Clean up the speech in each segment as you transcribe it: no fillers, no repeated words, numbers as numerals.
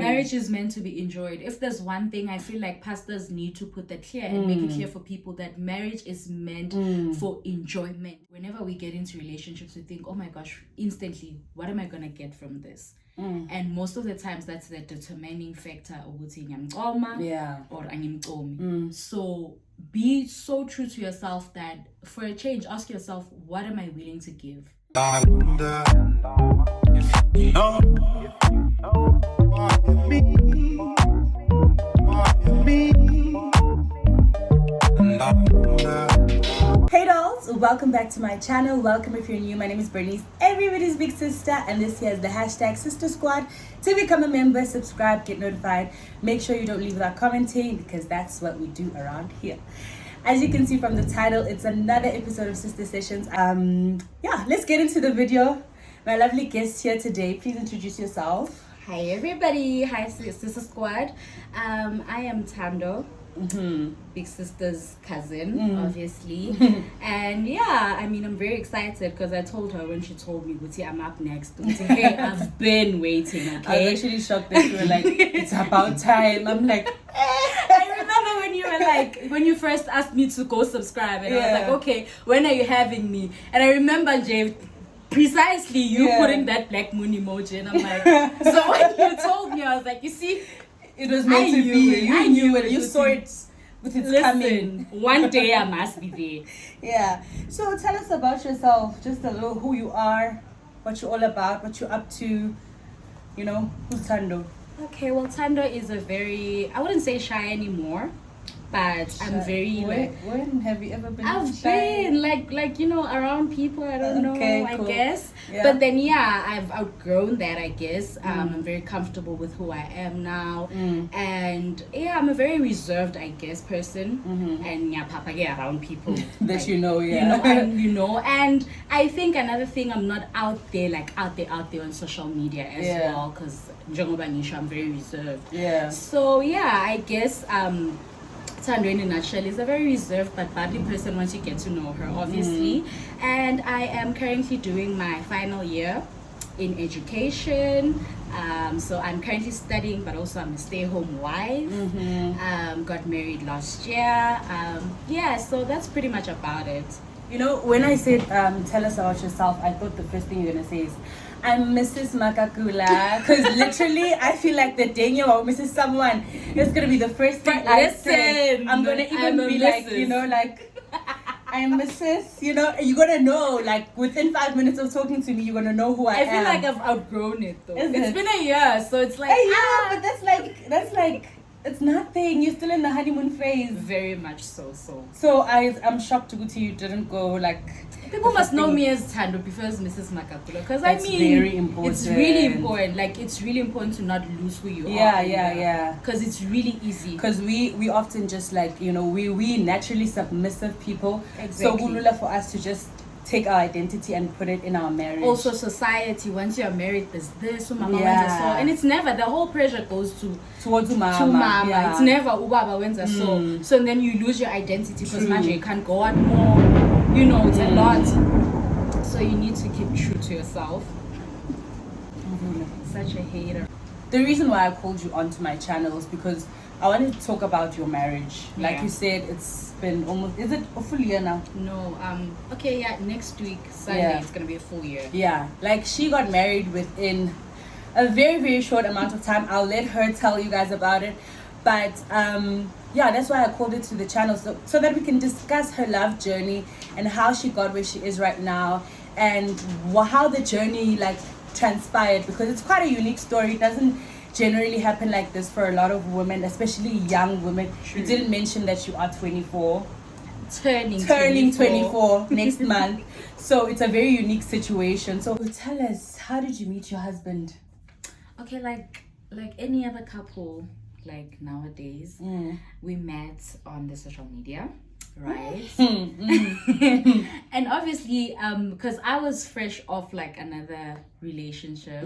Marriage is meant to be enjoyed. If there's one thing, I feel like pastors need to put that clear and make it clear for people that marriage is meant for enjoyment. Whenever we get into relationships, we think, oh my gosh, instantly, what am I going to get from this? And most of the times that's the determining factor of or angimcomi. So be so true to yourself that for a change, ask yourself, what am I willing to give? Hey dolls, welcome back to my channel. Welcome if you're new. My name is Bernice, everybody's big sister, and this here is the hashtag Sister Squad. To become a member, subscribe, get notified. Make sure you don't leave without commenting because that's what we do around here. As you can see from the title, it's another episode of Sister Sessions. Yeah, let's get into the video. My lovely guest here today, please introduce yourself. Hi everybody, hi Sister Squad. I am Thando. Big sister's cousin, obviously. And yeah, I mean, I'm very excited because I told her when she told me, Guti, I'm up next. Guti, hey, I've been waiting, okay? I was actually shocked that you were like, it's about time. I'm like, I remember when you were like, when you first asked me to go subscribe, and I was like, okay, when are you having me? And I remember, Jay, precisely you putting that black moon emoji, and I'm like, so when you told me, I was like, you see, it was meant to be. I knew it. You saw it with its coming. One day I must be there. Yeah. So tell us about yourself. Just a little who you are, what you're all about, what you're up to. You know, who's Thando? Okay, well, Thando is a very, I wouldn't say shy anymore, but shy. I'm very when have you ever been I've shy? been like you know, around people. I don't know, cool. I guess. Yeah. But then I've outgrown that, I guess. I'm very comfortable with who I am now, and I'm a very reserved, I guess, person. And papa get around people that like, you know, and I think another thing, I'm not out there on social media as well, because I'm very reserved. So I guess Thando in a nutshell is a very reserved but bubbly person once you get to know her, obviously. And I am currently doing my final year in education. So I'm currently studying, but also I'm a stay-home wife. Got married last year. So that's pretty much about it. You know, when I said tell us about yourself, I thought the first thing you're gonna say is I'm Mrs. Makakula, because literally I feel like the day you're Mrs. Someone, it's gonna be the first thing I say. I'm gonna even be like, you know, like I'm Mrs. You know, you're gonna know, like within 5 minutes of talking to me, you're gonna know who I am. I feel like I've outgrown it though. It's been a year, so it's like but that's like it's nothing. You're still in the honeymoon phase. Very much so. So I'm shocked to you didn't go like. People must know me as Thando before Mrs. Makakula, because I mean, very important. It's really important. Like, it's really important to not lose who you are. Yeah. Because it's really easy. Because we often just like, you know, we naturally submissive people. Exactly. So gulula for us to just take our identity and put it in our marriage. Also, society, once you're married, there's this, mama, and it's never, the whole pressure goes towards mama. Yeah. It's never ubaba when's so. So then you lose your identity because imagine you can't go out more. You know, it's a lot. So you need to keep true to yourself. Such a hater. The reason why I called you onto my channel is because I wanted to talk about your marriage. Like you said, it's been almost, is it a full year now? No, next week, Sunday, it's going to be a full year. Yeah, like she got married within a very, very short amount of time. I'll let her tell you guys about it. But that's why I called it to the channel, so that we can discuss her love journey and how she got where she is right now, and how the journey like transpired, because it's quite a unique story. It doesn't generally happen like this for a lot of women, especially young women. True. You didn't mention that you are 24. Turning 24 next month. So it's a very unique situation. So tell us, how did you meet your husband? Okay, like any other couple, like nowadays, we met on the social media, right? And obviously, because I was fresh off like another relationship,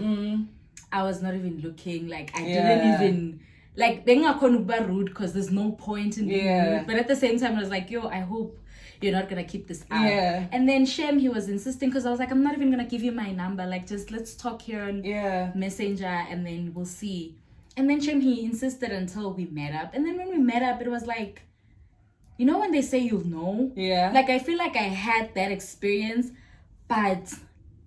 I was not even looking, like I didn't even like then I couldn't be rude because there's no point in being rude. But at the same time I was like, yo, I hope you're not gonna keep this up. And then Shem, he was insisting, because I was like, I'm not even gonna give you my number, like just let's talk here on Messenger and then we'll see. And then he insisted until we met up. And then when we met up, it was like, you know when they say you'll know? Yeah. Like, I feel like I had that experience, but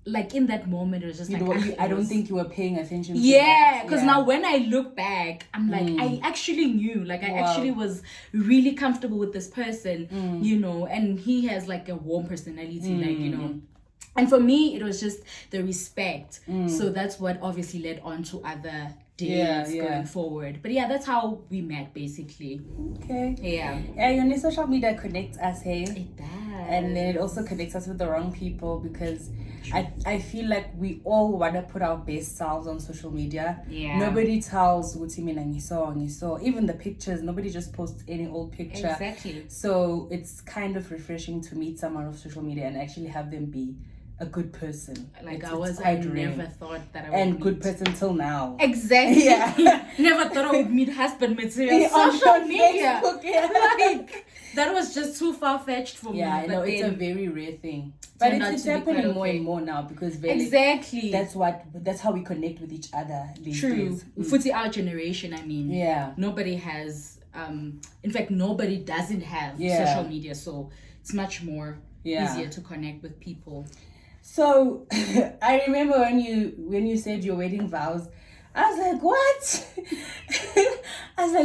like in that moment, it was just I don't think you were paying attention to that. Because now when I look back, I'm like, I actually knew. Like, I actually was really comfortable with this person, you know, and he has like a warm personality, like, you know. And for me, it was just the respect. So that's what obviously led on to other dates going forward. But yeah, that's how we met, basically. Okay. Yeah. Yeah, social media connects us, hey? It does. And then it also connects us with the wrong people, because I feel like we all want to put our best selves on social media. Yeah. Nobody tells what you mean and you saw. Even the pictures, nobody just posts any old picture. Exactly. So it's kind of refreshing to meet someone off social media and actually have them be a good person. Like, I never thought that I would and good person till now. Exactly. Yeah. Never thought I would meet husband material on social media. Facebook, yeah. Like, that was just too far-fetched for me. Yeah, I know, it's a very rare thing. But it's happening more and more now, because exactly, that's how we connect with each other these days. True. Our generation, I mean. Yeah. Nobody has in fact nobody doesn't have social media, so it's much more easier to connect with people. So I remember when you said your wedding vows, I was like,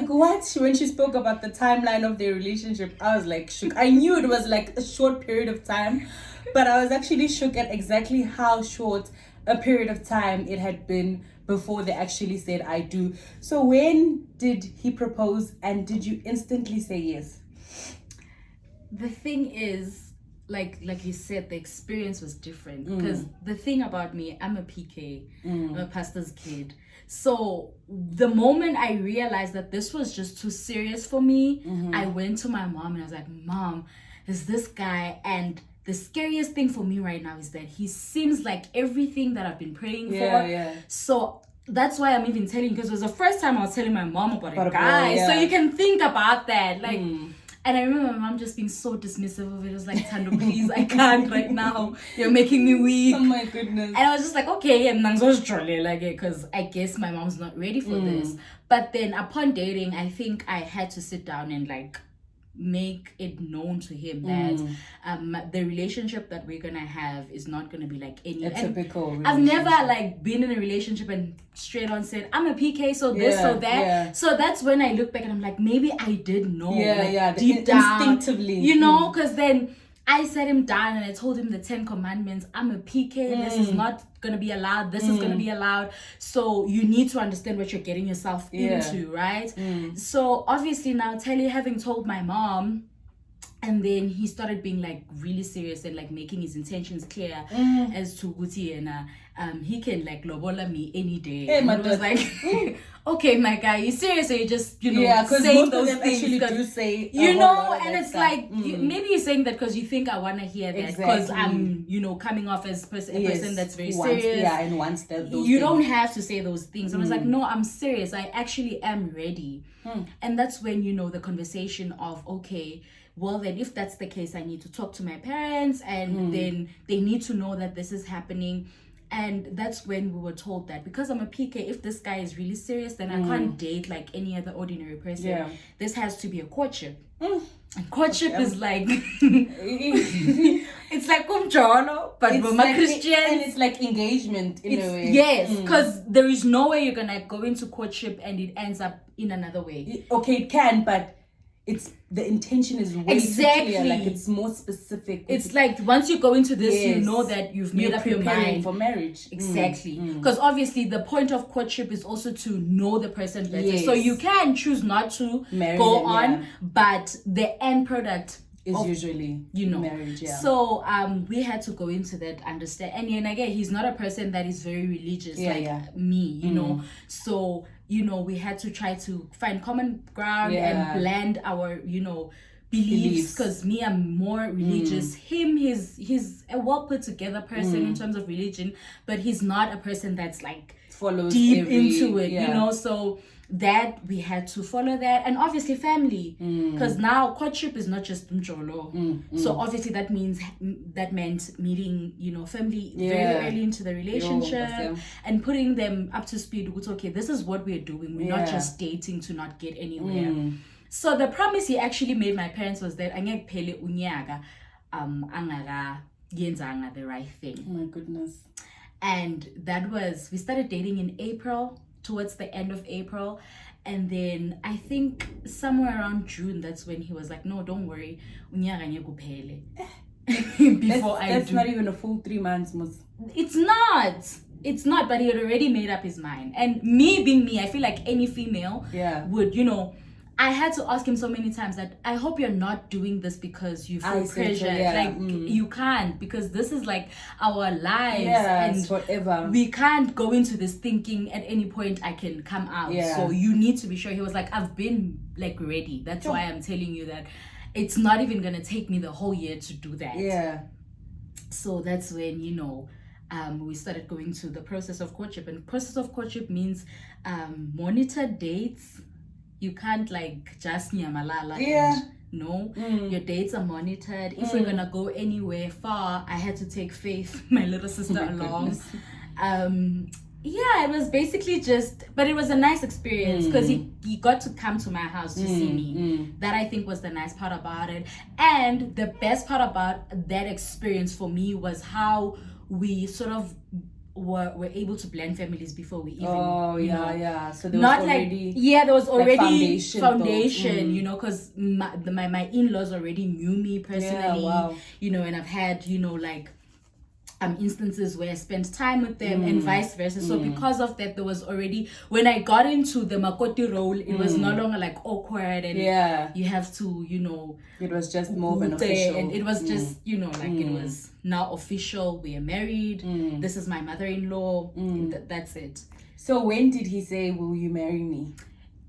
what? When she spoke about the timeline of their relationship, I was like shook. I knew it was like a short period of time, but I was actually shook at exactly how short a period of time it had been before they actually said I do. So when did he propose, and did you instantly say yes? The thing is, like you said, the experience was different, because the thing about me, I'm a PK, I'm a pastor's kid. So the moment I realized that this was just too serious for me, I went to my mom and I was like, Mom, there's this guy, and the scariest thing for me right now is that he seems like everything that I've been praying for. Yeah. So that's why I'm even telling you, because it was the first time I was telling my mom about a guy. So you can think about that. Like, and I remember my mom just being so dismissive of it. It was like, Thando, please, I can't right now. You're making me weak. Oh my goodness. And I was just like, okay, and because I guess my mom's not ready for this. But then upon dating, I think I had to sit down and like make it known to him that the relationship that we're gonna have is not gonna be like any typical relationship. I've never like been in a relationship and straight on said I'm a PK, so this, so that. So that's when I look back and I'm like, maybe I did know, deep down, instinctively, you know, because then I sat him down and I told him the 10 commandments. I'm a PK. This is not going to be allowed. This is going to be allowed. So you need to understand what you're getting yourself into, right? So obviously now having told my mom, and then he started being like really serious and like making his intentions clear as to Guti, and he can like lobola me any day. Hey, and it was like, okay, my guy, you serious? Or you just, you know, saying those things actually do say, you know, and it's stuff. Like maybe you're saying that because you think I want to hear that, because I'm, you know, coming off as a person that's very serious. And once those you don't have to say those things. And I was like, no, I'm serious. I actually am ready. And that's when, you know, the conversation of, okay, well then if that's the case, I need to talk to my parents, and then they need to know that this is happening. And that's when we were told that because I'm a PK, if this guy is really serious, then I can't date like any other ordinary person. This has to be a courtship. And courtship is like it's like umjolo, but we're like Christians, and it's like engagement in a way. Yes, because there is no way you're gonna go into courtship and it ends up in another way. Okay, it can, but the intention is way too clear. Like it's more specific. It's like once you go into this, you know that you've made up your mind for marriage. Exactly, because obviously the point of courtship is also to know the person better. So you can choose not to go on, but the end product is usually, you know, marriage. So we had to go into that, understand, and again, he's not a person that is very religious me, you know. So you know, we had to try to find common ground and blend our, you know, beliefs, because me, I'm more religious. He's a well put together person in terms of religion, but he's not a person that's like follows deep into it, you know. So that we had to follow that, and obviously family, because now courtship is not just mjolo. So obviously that meant meeting, you know, family very early into the relationship and putting them up to speed with, okay, this is what we're doing. We're not just dating to not get anywhere. So the promise he actually made my parents was that angeke phele unyaka angaka yenzanga the right thing. Oh my goodness. And that was, we started dating in April, towards the end of April, and then I think somewhere around June, that's when he was like, no, don't worry, unyaka ngeke uphele. Before that's not even a full 3 months. It's not, but he had already made up his mind. And me being me, I feel like any female would, you know, I had to ask him so many times that I hope you're not doing this because you feel pressure. You can't, because this is like our lives and forever. We can't go into this thinking at any point I can come out. So you need to be sure. He was like, I've been like ready. That's why I'm telling you that it's not even gonna take me the whole year to do that. So that's when, you know, we started going to the process of courtship. And process of courtship means monitor dates. You can't like just nyamalala. No, your dates are monitored. If we're gonna go anywhere far, I had to take Faith, my little sister, along. It was basically but it was a nice experience because he got to come to my house to see me. That I think was the nice part about it. And the best part about that experience for me was how we sort of were able to blend families before we even so there was already there was already foundation you know, because my in-laws already knew me personally, you know, and I've had, you know, like instances where I spent time with them and vice versa. So because of that, there was already, when I got into the makoti role, it was no longer like awkward and you have to, you know, it was just more of an official, and it was just, you know, like it was now official, we are married, this is my mother-in-law, that's it. So when did he say, will you marry me?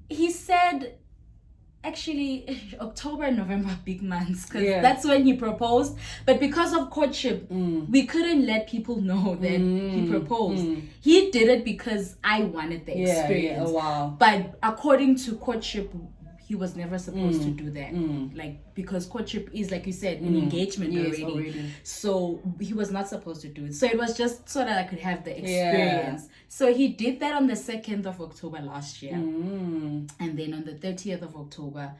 He said, actually, October and November, big months, because that's when he proposed. But because of courtship, we couldn't let people know that he proposed. He did it because I wanted the experience. But according to courtship, he was never supposed to do that. Like, because courtship is, like you said, an engagement already. So he was not supposed to do it. So it was just so that I could have the experience. So he did that on the 2nd of October last year. And then on the 30th of October,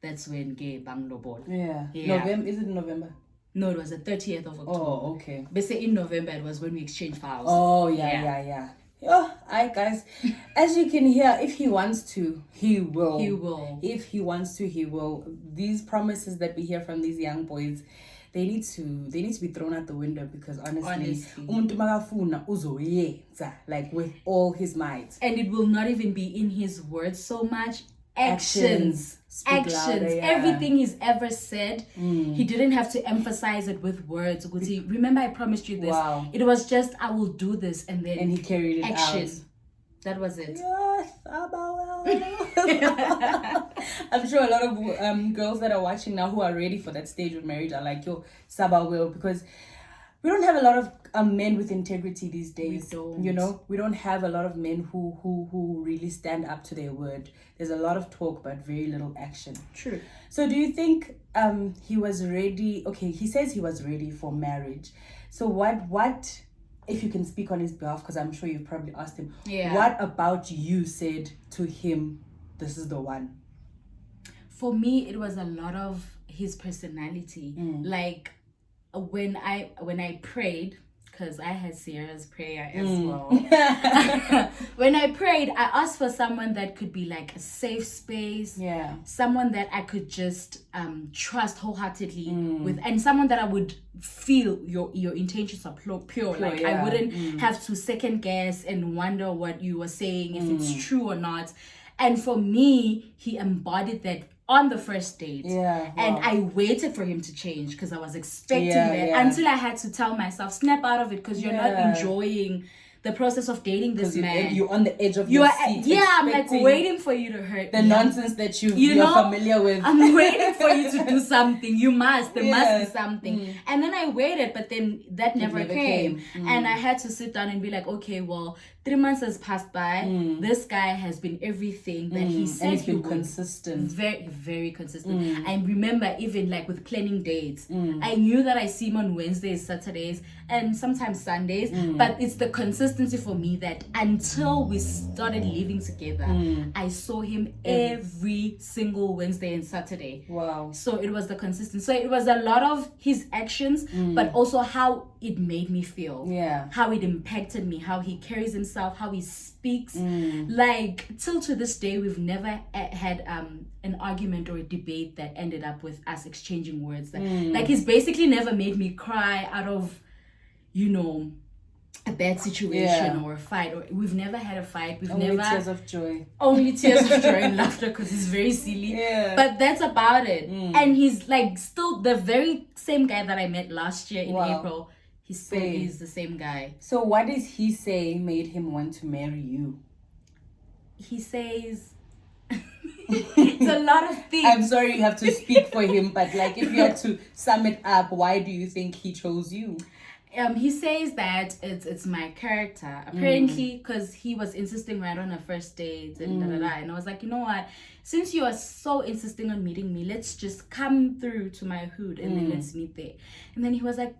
that's when Gay Banglo Ball. November, is it November? No, it was the 30th of October. Oh, okay. But say in November, it was when we exchanged files. Oh, yeah. Alright, guys. As you can hear, if he wants to, he will. He will. If he wants to, he will. These promises that we hear from these young boys, they need to be thrown out the window, because honestly, umuntu makafuna uzoyenza, like with all his might. And it will not even be in his words so much. Actions. Louder, Everything he's ever said, he didn't have to emphasize it with words. Remember, I promised you this. It was just, I will do this, and then he carried it out. That was it. Yes, I'm sure a lot of girls that are watching now who are ready for that stage of marriage are like, yo, Sabawel, because we don't have a lot of men with integrity these days. We don't. You know, we don't have a lot of men who really stand up to their word. There's a lot of talk but very little action. True. So do you think he was ready? Okay, he says he was ready for marriage. So what if you can speak on his behalf, because I'm sure you've probably asked him, what about you said to him, this is the one? For me, it was a lot of his personality. Like, when I prayed, because I had Sierra's prayer as well. When I prayed, I asked for someone that could be like a safe space. Someone that I could just trust wholeheartedly with, and someone that I would feel your intentions are pure. Like, I wouldn't have to second guess and wonder what you were saying, if it's true or not. And for me, he embodied that on the first date. And I waited for him to change, because I was expecting that until I had to tell myself, snap out of it, because you're not enjoying the process of dating this man. You're on the edge of your seat. I'm like waiting for you to hurt the nonsense that you're familiar with. I'm waiting for you to do something. There must be something. And then I waited, but then that never came. And I had to sit down and be like, okay, well, 3 months has passed by. This guy has been everything that he said. And he's been consistent. Very, very consistent. I remember even like with planning dates, I knew that I see him on Wednesdays, Saturdays, and sometimes Sundays. But it's the consistency for me that until we started living together, I saw him every single Wednesday and Saturday. Wow. So it was the consistency. So it was a lot of his actions, but also how it made me feel. Yeah. How it impacted me, how he carries himself, how he speaks. Like till to this day, we've never had an argument or a debate that ended up with us exchanging words. Like he's basically never made me cry out of, you know, a bad situation or a fight. Or we've never had a fight. We've only never tears of joy. Only tears of joy and laughter because he's very silly. Yeah. But that's about it. And he's like still the very same guy that I met last year in April. He still is the same guy. So what does he say made him want to marry you? He says it's a lot of things. I'm sorry you have to speak for him, but like if you had to sum it up, why do you think he chose you? He says that it's my character apparently, because he was insisting right on a first date and and I was like, you know what, since you are so insisting on meeting me, let's just come through to my hood and then let's meet there. And then he was like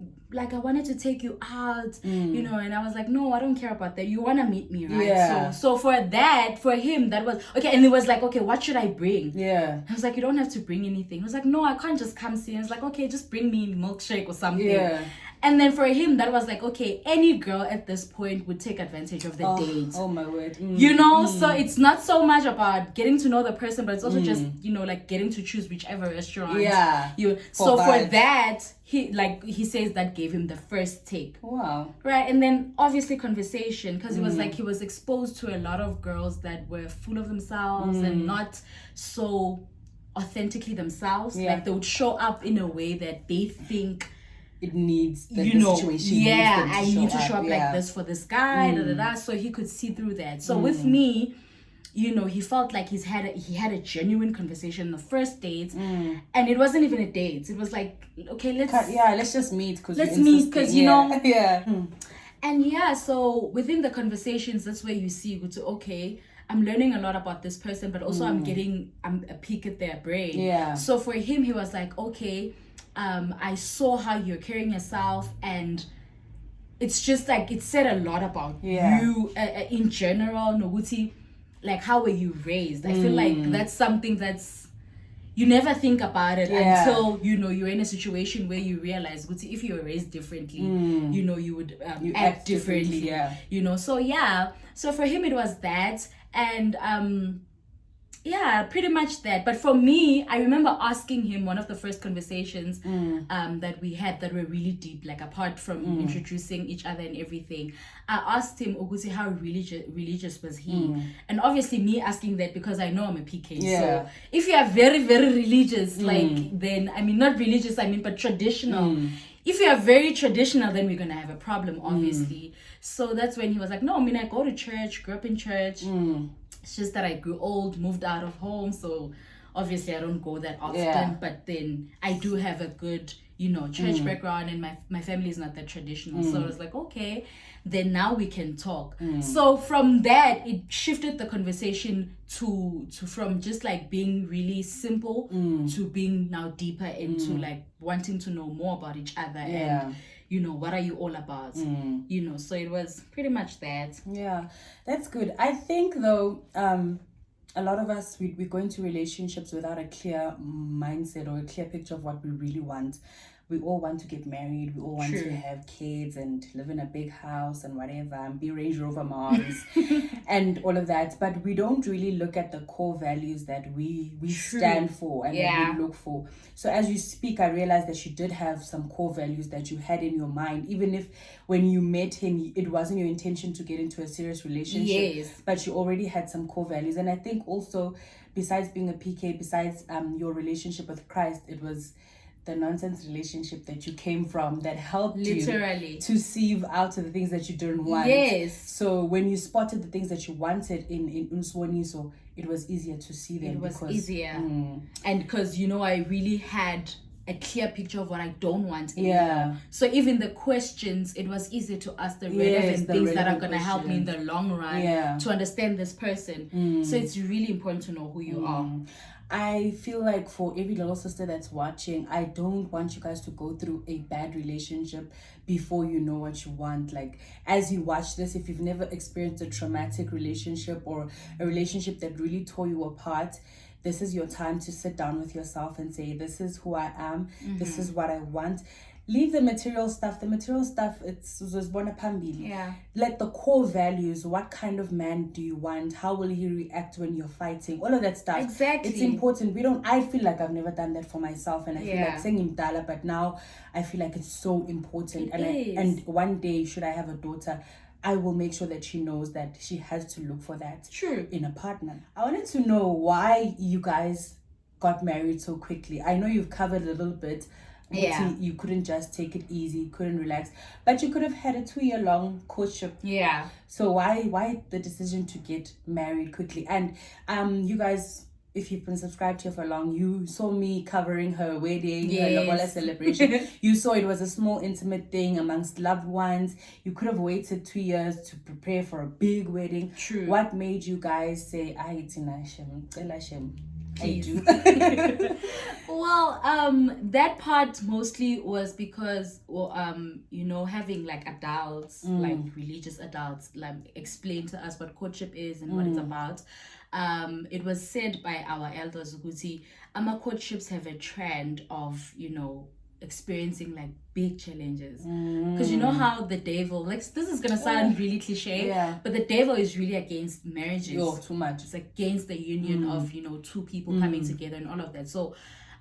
I wanted to take you out, you know, and I was like, no, I don't care about that, you want to meet me, right? Yeah. So for him that was okay. And he was like, okay, what should I bring? Yeah. I was like, you don't have to bring anything. He was like, no, I can't just come see. I was like, okay, just bring me milkshake or something. Yeah. And then for him, that was like, okay, any girl at this point would take advantage of the date. Oh my word. You know, so it's not so much about getting to know the person, but it's also just, you know, like getting to choose whichever restaurant. Yeah. So for that, he says that gave him the first take. Wow. Right. And then obviously conversation, because it was like he was exposed to a lot of girls that were full of themselves and not so authentically themselves. Yeah. Like they would show up in a way that they think it needs the situation. Yeah, I need to show up yeah. like this for this guy, so he could see through that. So with me, you know, he felt like he had a genuine conversation on the first date, and it wasn't even a date. It was like, okay, let's just meet because you know, yeah. And so within the conversations, that's where you see, okay, I'm learning a lot about this person, but also I'm getting a peek at their brain. Yeah. So for him, he was like, okay, I saw how you're carrying yourself, and it's just like it said a lot about you in general. Noguti, like how were you raised? I feel like that's something that's you never think about it until you know you're in a situation where you realize, Guti, if you were raised differently, you know you would you act differently. You know, so for him it was that, and pretty much that. But for me, I remember asking him one of the first conversations that we had that were really deep, like apart from introducing each other and everything. I asked him, Ogusi, how religious was he? And obviously me asking that because I know I'm a PK. So if you are very, very religious, like then, I mean, not religious, but traditional. If you are very traditional, then we're going to have a problem, obviously. So that's when he was like, no, I go to church, grew up in church. It's just that I grew old, moved out of home, so obviously I don't go that often. But then I do have a good, you know, church background, and my family is not that traditional. So I was like, okay, then now we can talk. So from that, it shifted the conversation to from just like being really simple to being now deeper into like wanting to know more about each other and, you know, what are you all about? You know, so it was pretty much that. Yeah, that's good. I think though, a lot of us, we go into relationships without a clear mindset or a clear picture of what we really want. We all want to get married. We all want to have kids and live in a big house and whatever, and be Range Rover moms and all of that. But we don't really look at the core values that we stand for and that we look for. So as you speak, I realized that you did have some core values that you had in your mind, even if when you met him, it wasn't your intention to get into a serious relationship. Yes. But you already had some core values. And I think also, besides being a PK, besides your relationship with Christ, it was the nonsense relationship that you came from that helped you to sieve out the things that you didn't want. Yes. So when you spotted the things that you wanted in Unswaniso, it was easier to see them. It was easier. And because, you know, I really had a clear picture of what I don't want anymore. So even the questions, it was easier to ask the relevant things that are going to help me in the long run to understand this person. So it's really important to know who you are. I feel like for every little sister that's watching, I don't want you guys to go through a bad relationship before you know what you want. Like, as you watch this, if you've never experienced a traumatic relationship or a relationship that really tore you apart, this is your time to sit down with yourself and say, this is who I am, this is what I want. Leave the material stuff. The material stuff, it's zozibona phambili. Let the core values, what kind of man do you want? How will he react when you're fighting? All of that stuff. Exactly. It's important. I feel like I've never done that for myself, and I feel like saying imdala, but now I feel like it's so important. And one day, should I have a daughter, I will make sure that she knows that she has to look for that in a partner. I wanted to know why you guys got married so quickly. I know you've covered a little bit. You couldn't just take it easy, couldn't relax, but you could have had a 2-year-long courtship. So why the decision to get married quickly? And you guys, if you've been subscribed here for long, you saw me covering her wedding, her lobola celebration. You saw it was a small, intimate thing amongst loved ones. You could have waited 2 years to prepare for a big wedding. What made you guys say, I do? Well, that part mostly was because, having like adults, like religious adults, like explain to us what courtship is and what it's about. It was said by our elders, Guti, courtships have a trend of, experiencing like big challenges, because you know how the devil, like, this is gonna sound really cliche, but the devil is really against marriages. Too much. It's against the union of two people coming together and all of that. So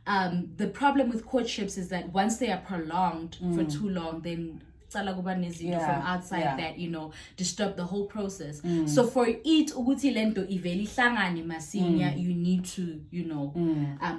the problem with courtships is that once they are prolonged for too long, then from outside that disturb the whole process. So for it ukuthi lento iveli hlangane masinya, you need to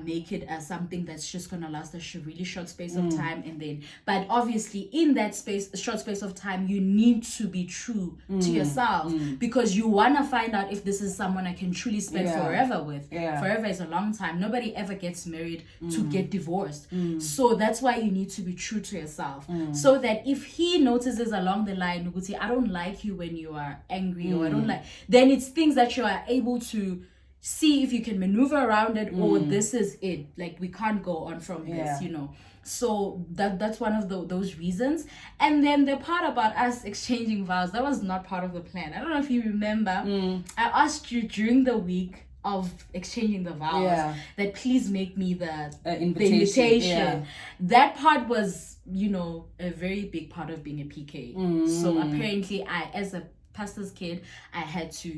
make it as something that's just gonna last a really short space of time, and then but obviously in that short space of time, you need to be true to yourself, because you wanna find out if this is someone I can truly spend forever with. Forever is a long time. Nobody ever gets married to get divorced. So that's why you need to be true to yourself, so that if he notices along the line, I don't like you when you are angry, or I don't like, then it's things that you are able to see if you can maneuver around it, or this is it, like we can't go on from this, so that's one of those reasons. And then the part about us exchanging vows, that was not part of the plan. I don't know if you remember, I asked you during the week of exchanging the vows that please make me the invitation. That part was a very big part of being a PK. So apparently I, as a pastor's kid, I had to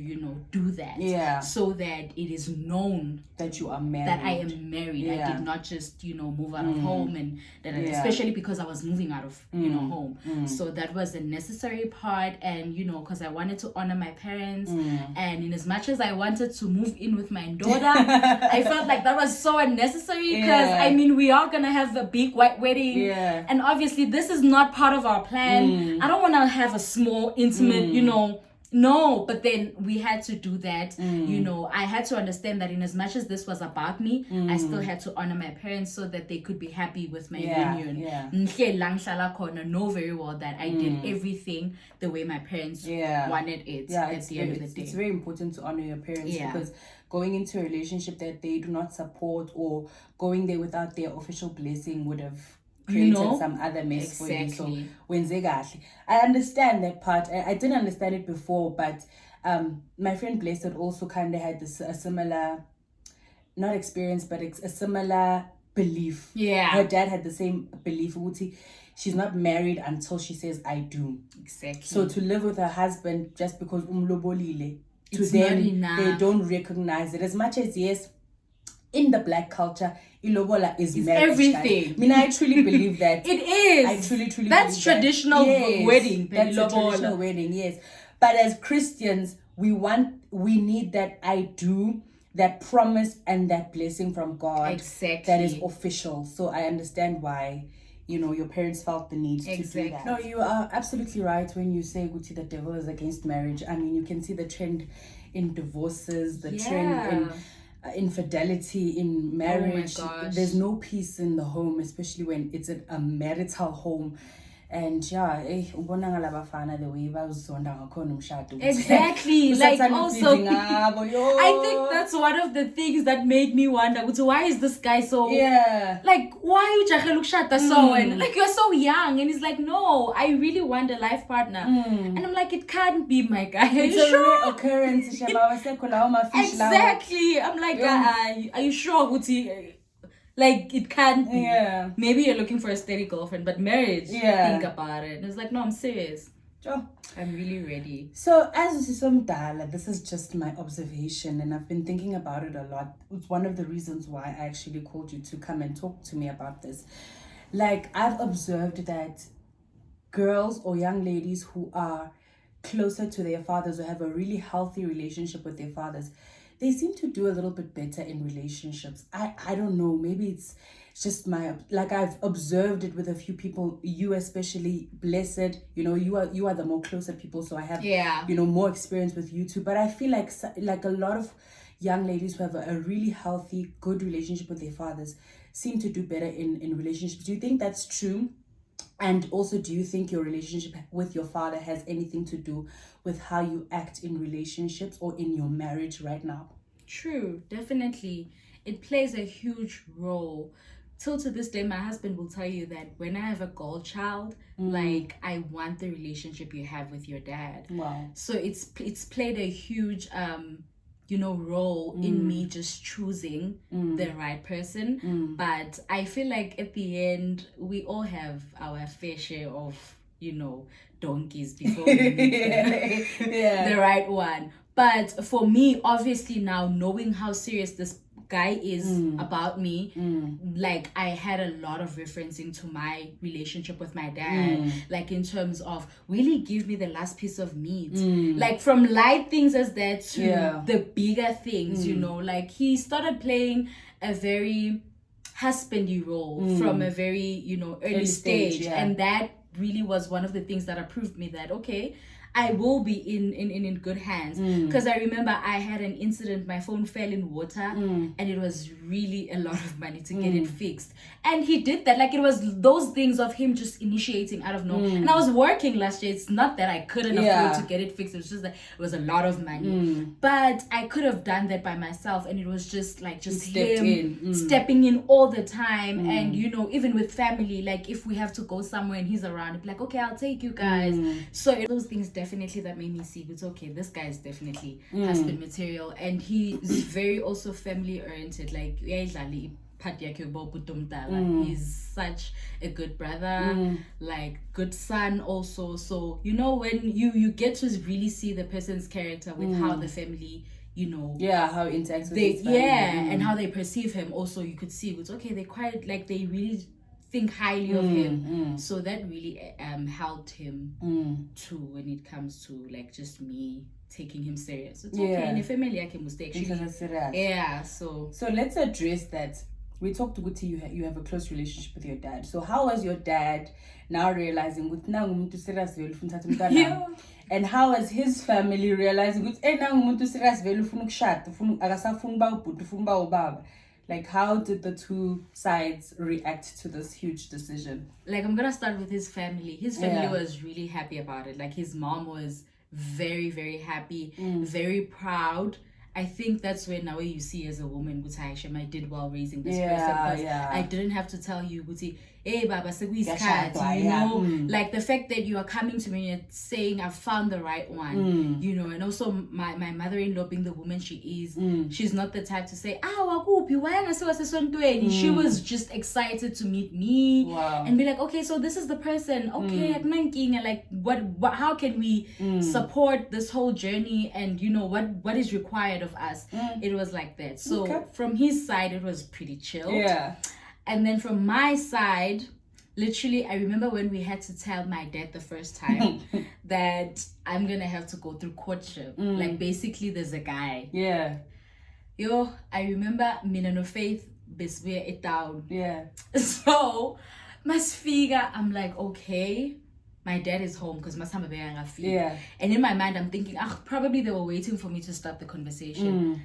do that, so that it is known that you are married, that I am married. I did not just move out of home, and that especially because I was moving out of home. So that was a necessary part, and because I wanted to honor my parents, and in as much as I wanted to move in with my daughter, I felt like that was so unnecessary, because we are gonna have a big white wedding, and obviously this is not part of our plan. I don't want to have a small intimate no, but then we had to do that. I had to understand that in as much as this was about me, I still had to honor my parents so that they could be happy with my union. Know very well that I did everything the way my parents wanted it at the end of the day. It's very important to honor your parents, because going into a relationship that they do not support, or going there without their official blessing, would have created some other mess for you. So I understand that part. I didn't understand it before, but my friend Blessed also kind of had a similar, not experience, but a similar belief. Her dad had the same belief. She's not married until she says I do. Exactly. So to live with her husband just because umlobolile, to them they don't recognize it. As much as in the black culture, ilobola is marriage. Everything. I truly believe that. It is. I truly that's traditional wedding. That's a traditional wedding, yes. But as Christians, we need that I do, that promise, and that blessing from God. Exactly. That is official. So I understand why your parents felt the need to do that. No, you are absolutely right when you say, Guti, the devil is against marriage. You can see the trend in divorces, the trend in infidelity in marriage. Oh my gosh. There's no peace in the home, especially when it's a marital home. And yeah, the way exactly. Like also, I think that's one of the things that made me wonder, so why is this guy so like, why you so and like, you're so young? And he's like, no, I really want a life partner. And I'm like, it can't be my guy. Are you sure? Rare occurrence. Exactly. I'm like, are you sure, Guti? Like, it can't be. Yeah. Maybe you're looking for a steady girlfriend, but marriage, think about it. And it's like, no, I'm serious. I'm really ready. So, as this is just my observation, and I've been thinking about it a lot. It's one of the reasons why I actually called you to come and talk to me about this. Like, I've observed that girls or young ladies who are closer to their fathers or have a really healthy relationship with their fathers, they seem to do a little bit better in relationships. I don't know, maybe it's just like I've observed it with a few people, you especially, blessed, you are the more closer people, so I have more experience with you too. But I feel like a lot of young ladies who have a really healthy, good relationship with their fathers seem to do better in relationships. Do you think that's true? And also, do you think your relationship with your father has anything to do with how you act in relationships or in your marriage right now? True, definitely. It plays a huge role. Till to this day, my husband will tell you that when I have a girl child, like, I want the relationship you have with your dad. Wow. So it's played a huge role in me just choosing the right person. But I feel like at the end, we all have our fair share of, donkeys before we meet the right one. But for me, obviously now, knowing how serious this guy is about me, like, I had a lot of referencing to my relationship with my dad, like, in terms of really give me the last piece of meat, like, from light things as that to the bigger things, like, he started playing a very husbandy role from a very early stage, and that really was one of the things that approved me that, okay, I will be in good hands. Because I remember I had an incident, my phone fell in water, and it was really a lot of money to get it fixed. And he did that. Like, it was those things of him just initiating out of nowhere. And I was working last year. It's not that I couldn't afford to get it fixed. It was just that it was a lot of money. But I could have done that by myself. And it was just like, him stepping in all the time. And, even with family, like, if we have to go somewhere and he's around, I'd be like, okay, I'll take you guys. So those things definitely that made me see, it's okay, this guy is definitely husband material, and he is very also family oriented. Like, he's such a good brother, like, good son also. So when you get to really see the person's character with how the family how it interacts with his family. And how they perceive him also, you could see it's okay, they quite, like, they really think highly of him. So that really helped him too when it comes to, like, just me taking him serious. It's okay, in a family I can mistake actually. So let's address that. We talked to Guti, you have a close relationship with your dad. So how was your dad now realizing and how was his family realizing like, how did the two sides react to this huge decision? Like, I'm gonna start with his family. His family was really happy about it. Like, his mom was very, very happy, very proud. I think that's where now you see as a woman, Guti, I did well raising this person. I didn't have to tell you, Guti, hey Baba, like, the fact that you are coming to me and saying I've found the right one, and also my mother-in-law, being the woman she is, she's not the type to say, she was just excited to meet me and be like, okay, so this is the person, okay, and like, what how can we support this whole journey, and what is required of us. It was like that. So from his side, it was pretty chill. And then from my side, literally, I remember when we had to tell my dad the first time that I'm gonna have to go through courtship. Like, basically, there's a guy. I remember mina no faith beswear it down. So, mas figure, I'm like, okay, my dad is home because yeah. And in my mind, I'm thinking, probably they were waiting for me to start the conversation.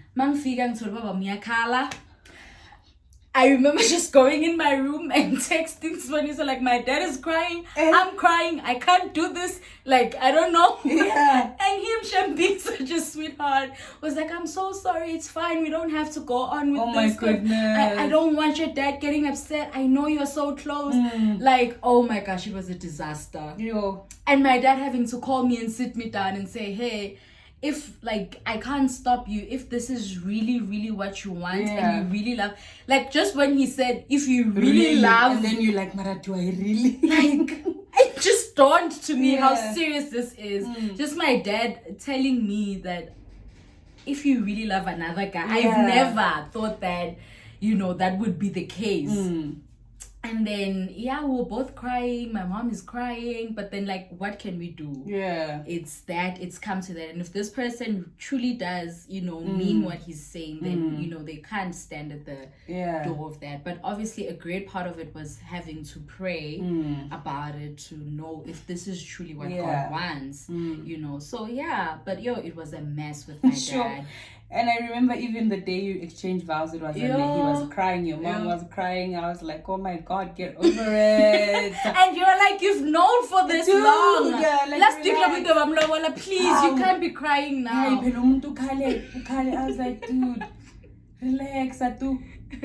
I remember just going in my room and texting Swanny, so like, my dad is crying, I'm crying, I can't do this, like, I don't know. Yeah. And him, Shem, being such a sweetheart, was like, I'm so sorry, it's fine, we don't have to go on with this. Oh my goodness. I don't want your dad getting upset, I know you're so close. Like, oh my gosh, it was a disaster. Yo. And my dad having to call me and sit me down and say, hey, if like I can't stop you, if this is really, really what you want and you really love, like just when he said, if you really love, and then you're like, Mara, do I really? Like, it just dawned to me how serious this is. Just my dad telling me that if you really love another guy, I've never thought that, you know, that would be the case. And then, we were both crying. My mom is crying. But then, like, what can we do? Yeah. It's come to that. And if this person truly does, you know, mean what he's saying, then, you know, they can't stand at the door of that. But obviously, a great part of it was having to pray about it to know if this is truly what God wants, you know. So, but it was a mess with my dad. And I remember even the day you exchanged vows, it was he was crying, your mom was crying. I was like, oh my God, get over it. And you're like, you've known for this long. Like, please, you can't be crying now. I was like, dude, relax, Atu.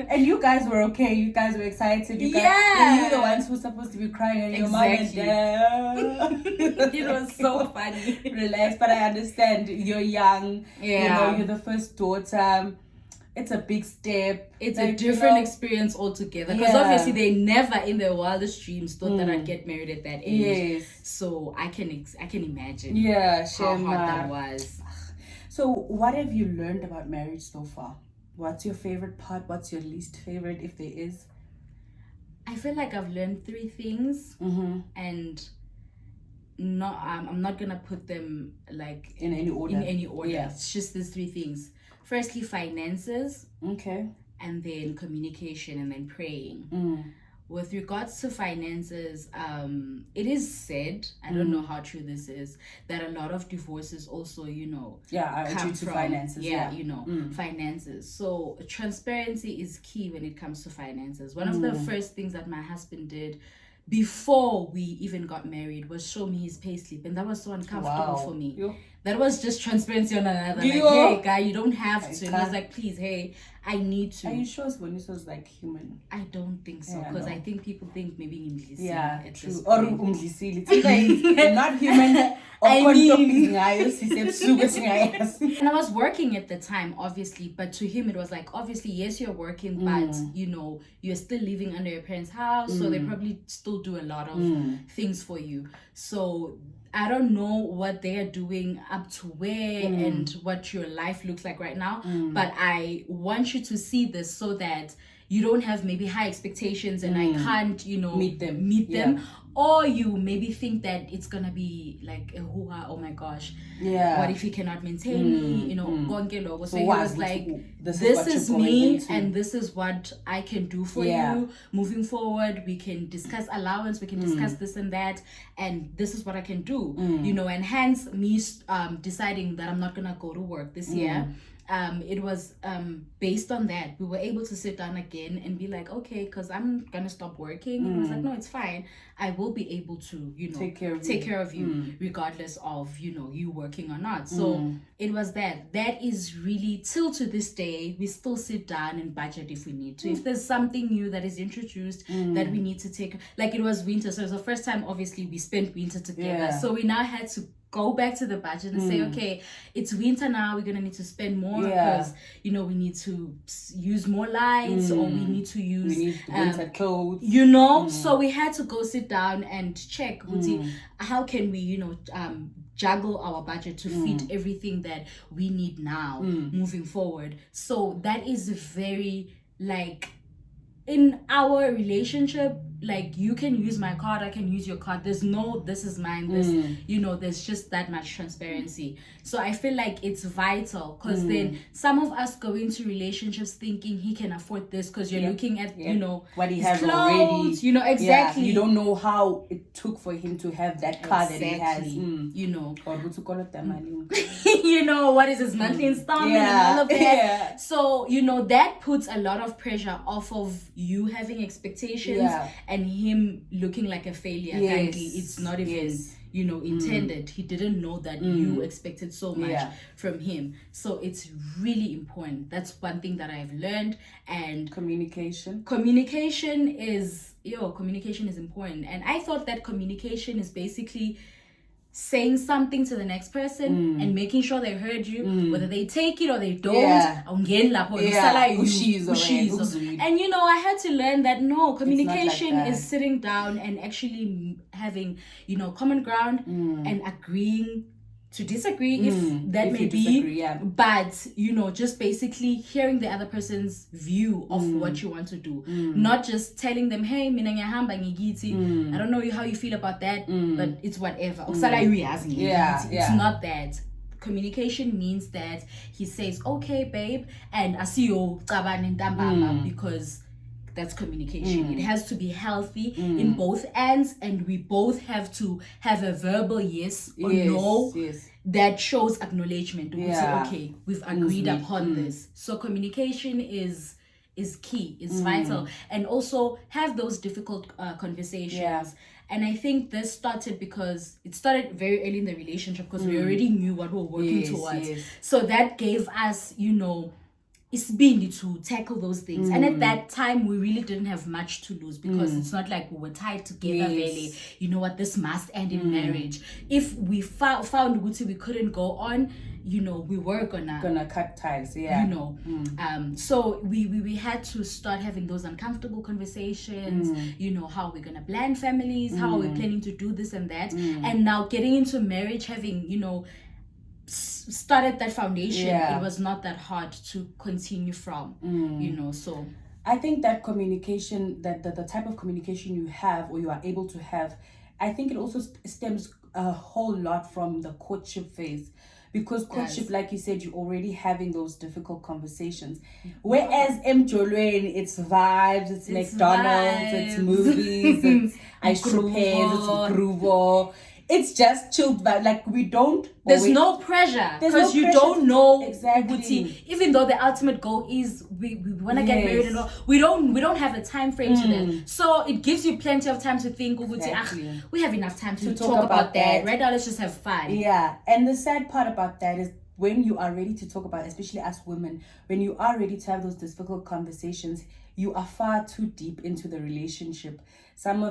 And you guys were okay. You guys were excited. You were the ones who were supposed to be crying, and your mom and dad. It was so funny. Relax, but I understand. You're young. Yeah. You know, you're the first daughter. It's a big step. It's like, a different experience altogether. Because obviously they never in their wildest dreams thought that I'd get married at that age. Yes. So I can imagine. How hard that was. So what have you learned about marriage so far? What's your favorite part? What's your least favorite, if there is? I feel like I've learned 3 things, and I'm not gonna put them like in any order. Yeah. It's just these 3 things. Firstly, finances. Okay. And then communication, and then praying. With regards to finances, it is said, I don't know how true this is, that a lot of divorces also, you know, come to finances. You know, finances. So transparency is key when it comes to finances. One of the first things that my husband did before we even got married was show me his payslip, and that was so uncomfortable for me. That was just transparency on another. Like, hey, guy, you don't have to. And he's like, please, hey, I need to. Are you sure this was like human? I don't think so, because I think people think maybe English. Yeah, true. Or English. It's either not human. And I was working at the time, obviously, but to him it was like, obviously, yes, you're working, but you know, you're still living under your parents' house, so they probably still do a lot of things for you. So I don't know what they are doing up to where and what your life looks like right now, but I want you to see this so that you don't have maybe high expectations and I can't, you know, meet them. Or you maybe think that it's gonna be like a hoo-ha, oh my gosh, what if he cannot maintain me, you know, so he was like, this is me and this is what I can do for you moving forward. We can discuss allowance, we can discuss this and that, and this is what I can do, you know. And hence me deciding that I'm not gonna go to work this year. It was based on that. We were able to sit down again and be like, okay, because I'm gonna stop working. And I was like, no, it's fine. I will be able to, you know, take care of you regardless of, you know, you working or not. So it was that. That is really, till to this day, we still sit down and budget if we need to. If there's something new that is introduced that we need to take, like it was winter. So it was the first time, obviously, we spent winter together. So we now had to go back to the budget and say, okay, it's winter now, we're gonna need to spend more because you know, we need to use more lights or we need to use winter clothes, you know. So we had to go sit down and check how can we, you know, juggle our budget to fit everything that we need now moving forward. So that is very, like, in our relationship, like, you can use my card, I can use your card. There's no this is mine, this, there's just that much transparency. So I feel like it's vital, because then some of us go into relationships thinking he can afford this, because you're looking at what he has clothes, already, exactly. You don't know how it took for him to have that car that he has, what is his monthly installment and all of that. So that puts a lot of pressure off of you having expectations and him looking like a failure. It's not even intended. He didn't know that you expected so much from him. So it's really important. That's one thing that I've learned. And communication is important. And I thought that communication is basically saying something to the next person and making sure they heard you, whether they take it or they don't. And I had to learn that no, communication is sitting down and actually having common ground and agreeing to disagree if may be, but just basically hearing the other person's view of what you want to do, not just telling them, hey, mina ngiyahamba ngigiti, I don't know how you feel about that, but it's whatever. It's not that. Communication means that he says, okay babe, and asiyo cabane ntambama, because that's communication. It has to be healthy in both ends, and we both have to have a verbal yes or no that shows acknowledgement. Okay, we've agreed upon this. So communication is key, it's vital. And also have those difficult conversations. And I think this started because it started very early in the relationship, because we already knew what we were working towards. So that gave us isibindi to tackle those things. And at that time we really didn't have much to lose, because it's not like we were tied together really. This must end in marriage. If we found Guti we couldn't go on, we were gonna cut ties. So we had to start having those uncomfortable conversations. How we're gonna plan families, how we're planning to do this and that. And now getting into marriage, having started that foundation, it was not that hard to continue from. So I think that communication, that the type of communication you have or you are able to have, I think it also stems a whole lot from the courtship phase. Because courtship, like you said, you're already having those difficult conversations. Whereas Mjolweni, it's vibes, it's McDonald's, it's movies, it's ice cream, it's Gruvo. It's just chilled, but like we don't. There's no pressure, because you don't know exactly. Even though the ultimate goal is we want to get married and all, we don't have a time frame to that. So it gives you plenty of time to think. Exactly. We have enough time to talk about that. Right now, let's just have fun. Yeah, and the sad part about that is when you are ready to talk about, especially as women, when you are ready to have those difficult conversations, you are far too deep into the relationship. Some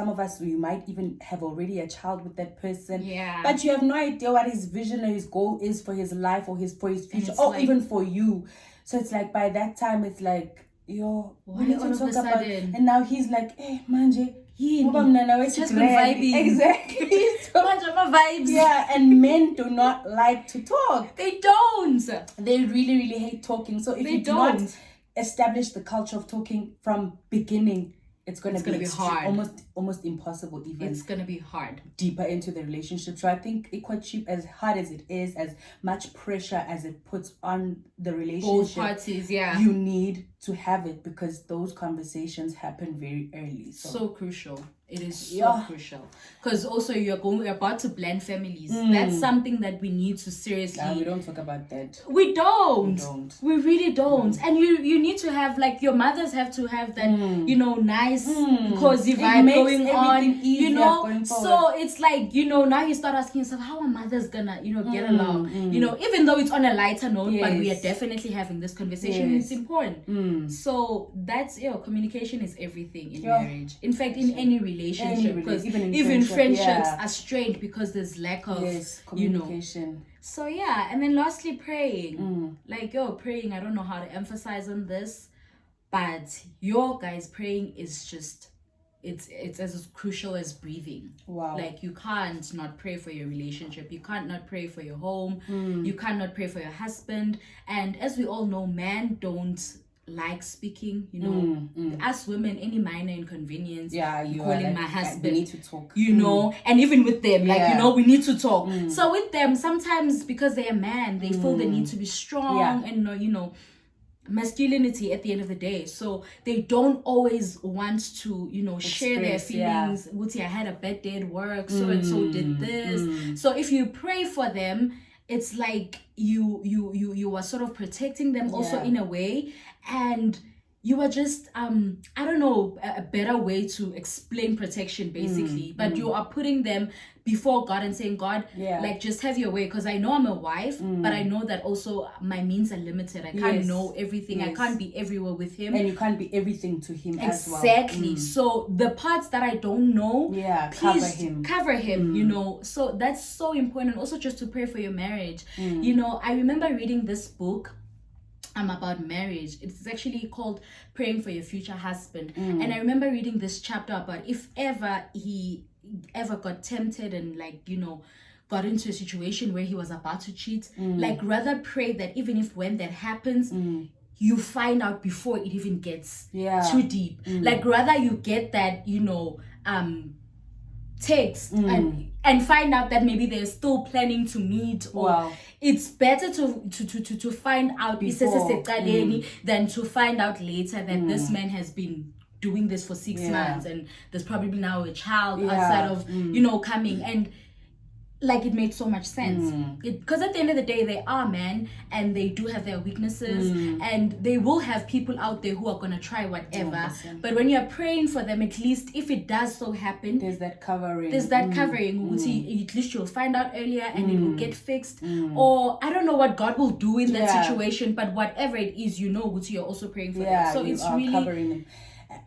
of us, you might even have already a child with that person. But you have no idea what his vision or his goal is for his life or for his future, or even for you. So it's like by that time, it's like, we need to talk about it. And now he's like, hey, manje, it's just been vibing. Exactly. Vibes. Yeah, and men do not like to talk. They don't. They really, really hate talking. So if you do not establish the culture of talking from beginning, it's gonna be hard, almost impossible. Even it's gonna be hard deeper into the relationship. So I think courtship, as hard as it is, as much pressure as it puts on the relationship, both parties, you need to have it, because those conversations happen very early. So crucial. It is so crucial, because also you're about to blend families. That's something that we need to seriously. We don't talk about that. We really don't. And you need to have, like, your mothers have to have that nice cozy vibe going on. So it's like now you start asking yourself, how are mothers gonna get along? Even though it's on a lighter note, but we are definitely having this conversation. It's important. So that's communication is everything in marriage. In fact, in any relationship, because even friendships are strained because there's lack of communication. So and then lastly, praying. Praying, I don't know how to emphasize on this, but your guys, praying is just it's as crucial as breathing. Wow. Like, you can't not pray for your relationship, you can't not pray for your home, you can't not pray for your husband. And as we all know, men don't like speaking, you know. Us women, any minor inconvenience, you calling like, my husband, we need to talk, you know. And even with them, like, you know, we need to talk. So with them, sometimes because they're a man, they feel the need to be strong and, you know, masculinity at the end of the day. So they don't always want to, you know, share their feelings. I had a bad day at work, so and so did this. So if you pray for them, it's like you are sort of protecting them also in a way, and you are just I don't know a better way to explain protection basically, but you are putting them before God and saying, God, like, just have your way, because I know I'm a wife, but I know that also my means are limited. I can't know everything. I can't be everywhere with him, and you can't be everything to him as well. Exactly. So the parts that I don't know, please cover him, you know. So that's so important. Also just to pray for your marriage. You know, I remember reading this book about marriage. It's actually called Praying for Your Future Husband. And I remember reading this chapter about if ever he ever got tempted and, like, you know, got into a situation where he was about to cheat, like, rather pray that even if when that happens, you find out before it even gets too deep. Like, rather you get that, you know, text and find out that maybe they're still planning to meet, or it's better to find out before than to find out later that this man has been doing this for 6 months and there's probably now a child outside of you know coming. And like, it made so much sense, because at the end of the day, they are men and they do have their weaknesses, and they will have people out there who are going to try whatever. But when you're praying for them, at least if it does so happen, there's that covering, at least you'll find out earlier and it will get fixed. Or I don't know what God will do in that situation, but whatever it is, you know, you're also praying for them. So it's really covering them.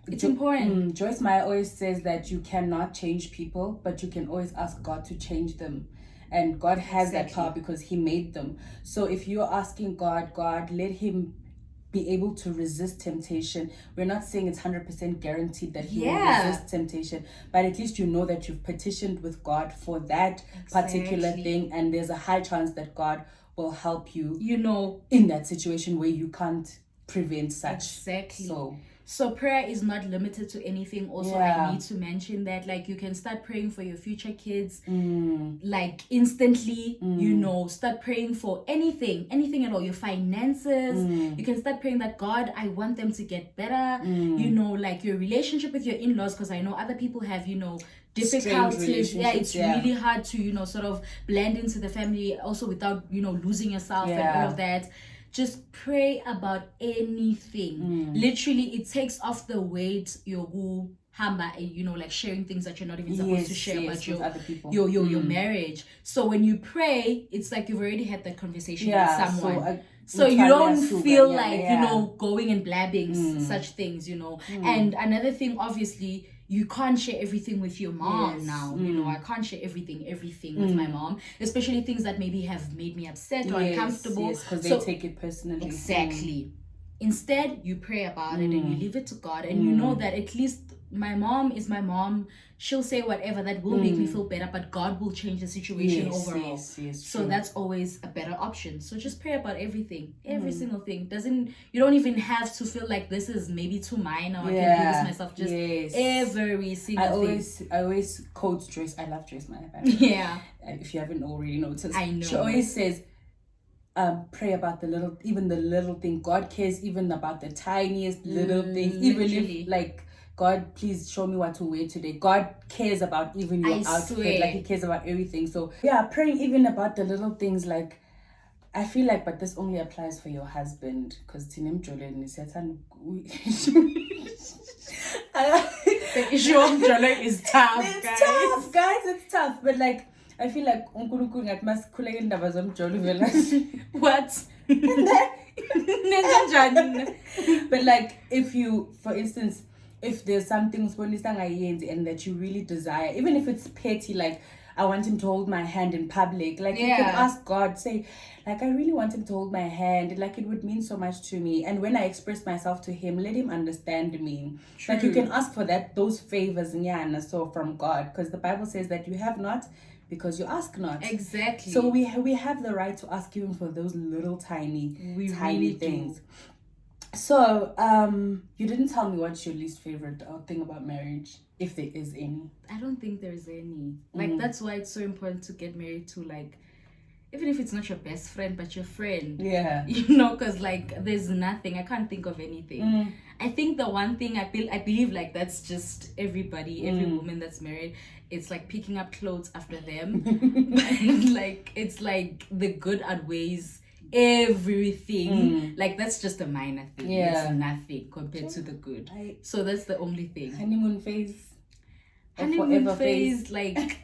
It's important. Joyce Meyer always says that you cannot change people, but you can always ask God to change them. And God has that power because he made them. So if you're asking God, let him be able to resist temptation. We're not saying it's 100% guaranteed that he will resist temptation, but at least you know that you've petitioned with God for that particular thing, and there's a high chance that God will help you, you know, in that situation where you can't prevent such. So prayer is not limited to anything. Also, I need to mention that, like, you can start praying for your future kids, like, instantly, you know, start praying for anything at all, your finances. You can start praying that, God, I want them to get better, you know, like your relationship with your in-laws, because I know other people have, you know, difficulties. It's really hard to, you know, sort of blend into the family also without, you know, losing yourself and all of that. Just pray about anything. Literally, it takes off the weight you know, like sharing things that you're not even supposed to share about your marriage. So when you pray, it's like you've already had that conversation with someone. So you don't feel like, you know, going and blabbing such things, you know. And another thing, obviously, you can't share everything with your mom now. You know, I can't share everything with my mom, especially things that maybe have made me upset or uncomfortable. Because they take it personally. Exactly. Instead, you pray about it and you leave it to God, and you know that at least my mom is my mom. She'll say whatever that will make me feel better, but God will change the situation overall. So that's always a better option. So just pray about everything, every single thing. You don't even have to feel like this is maybe too minor. I can do this myself. Just every single thing. I always quote Joyce. I love Joyce Meyer. If you haven't already noticed, I know. She always says, pray about the little thing. God cares even about the tiniest little things. Even if, like, God, please show me what to wear today. God cares about even your outfit. Like, he cares about everything. So praying even about the little things. Like, I feel like, but this only applies for your husband, because Tinem Jolene is the issue of Jolene is tough, guys. It's tough. But, like, I feel like what? But, like, if you, for instance, if there's something and that you really desire, even if it's petty, like, I want him to hold my hand in public, like, you can ask God, say, like, I really want him to hold my hand, like, it would mean so much to me, and when I express myself to him, let him understand me. Like, you can ask for those favors, so from God, because the Bible says that you have not because you ask not. Exactly. So we have the right to ask even for those little tiny things. So, you didn't tell me what's your least favorite thing about marriage, if there is any. I don't think there's any. Like, that's why it's so important to get married to, like, even if it's not your best friend, but your friend. Yeah. You know, because, like, there's nothing. I can't think of anything. I think the one thing I believe, like, that's just everybody, every woman that's married, it's like picking up clothes after them. But, like, it's like the good outweighs everything. Like, that's just a minor thing. It's nothing compared to the good. So that's the only thing. Honeymoon phase. Honeymoon phase, like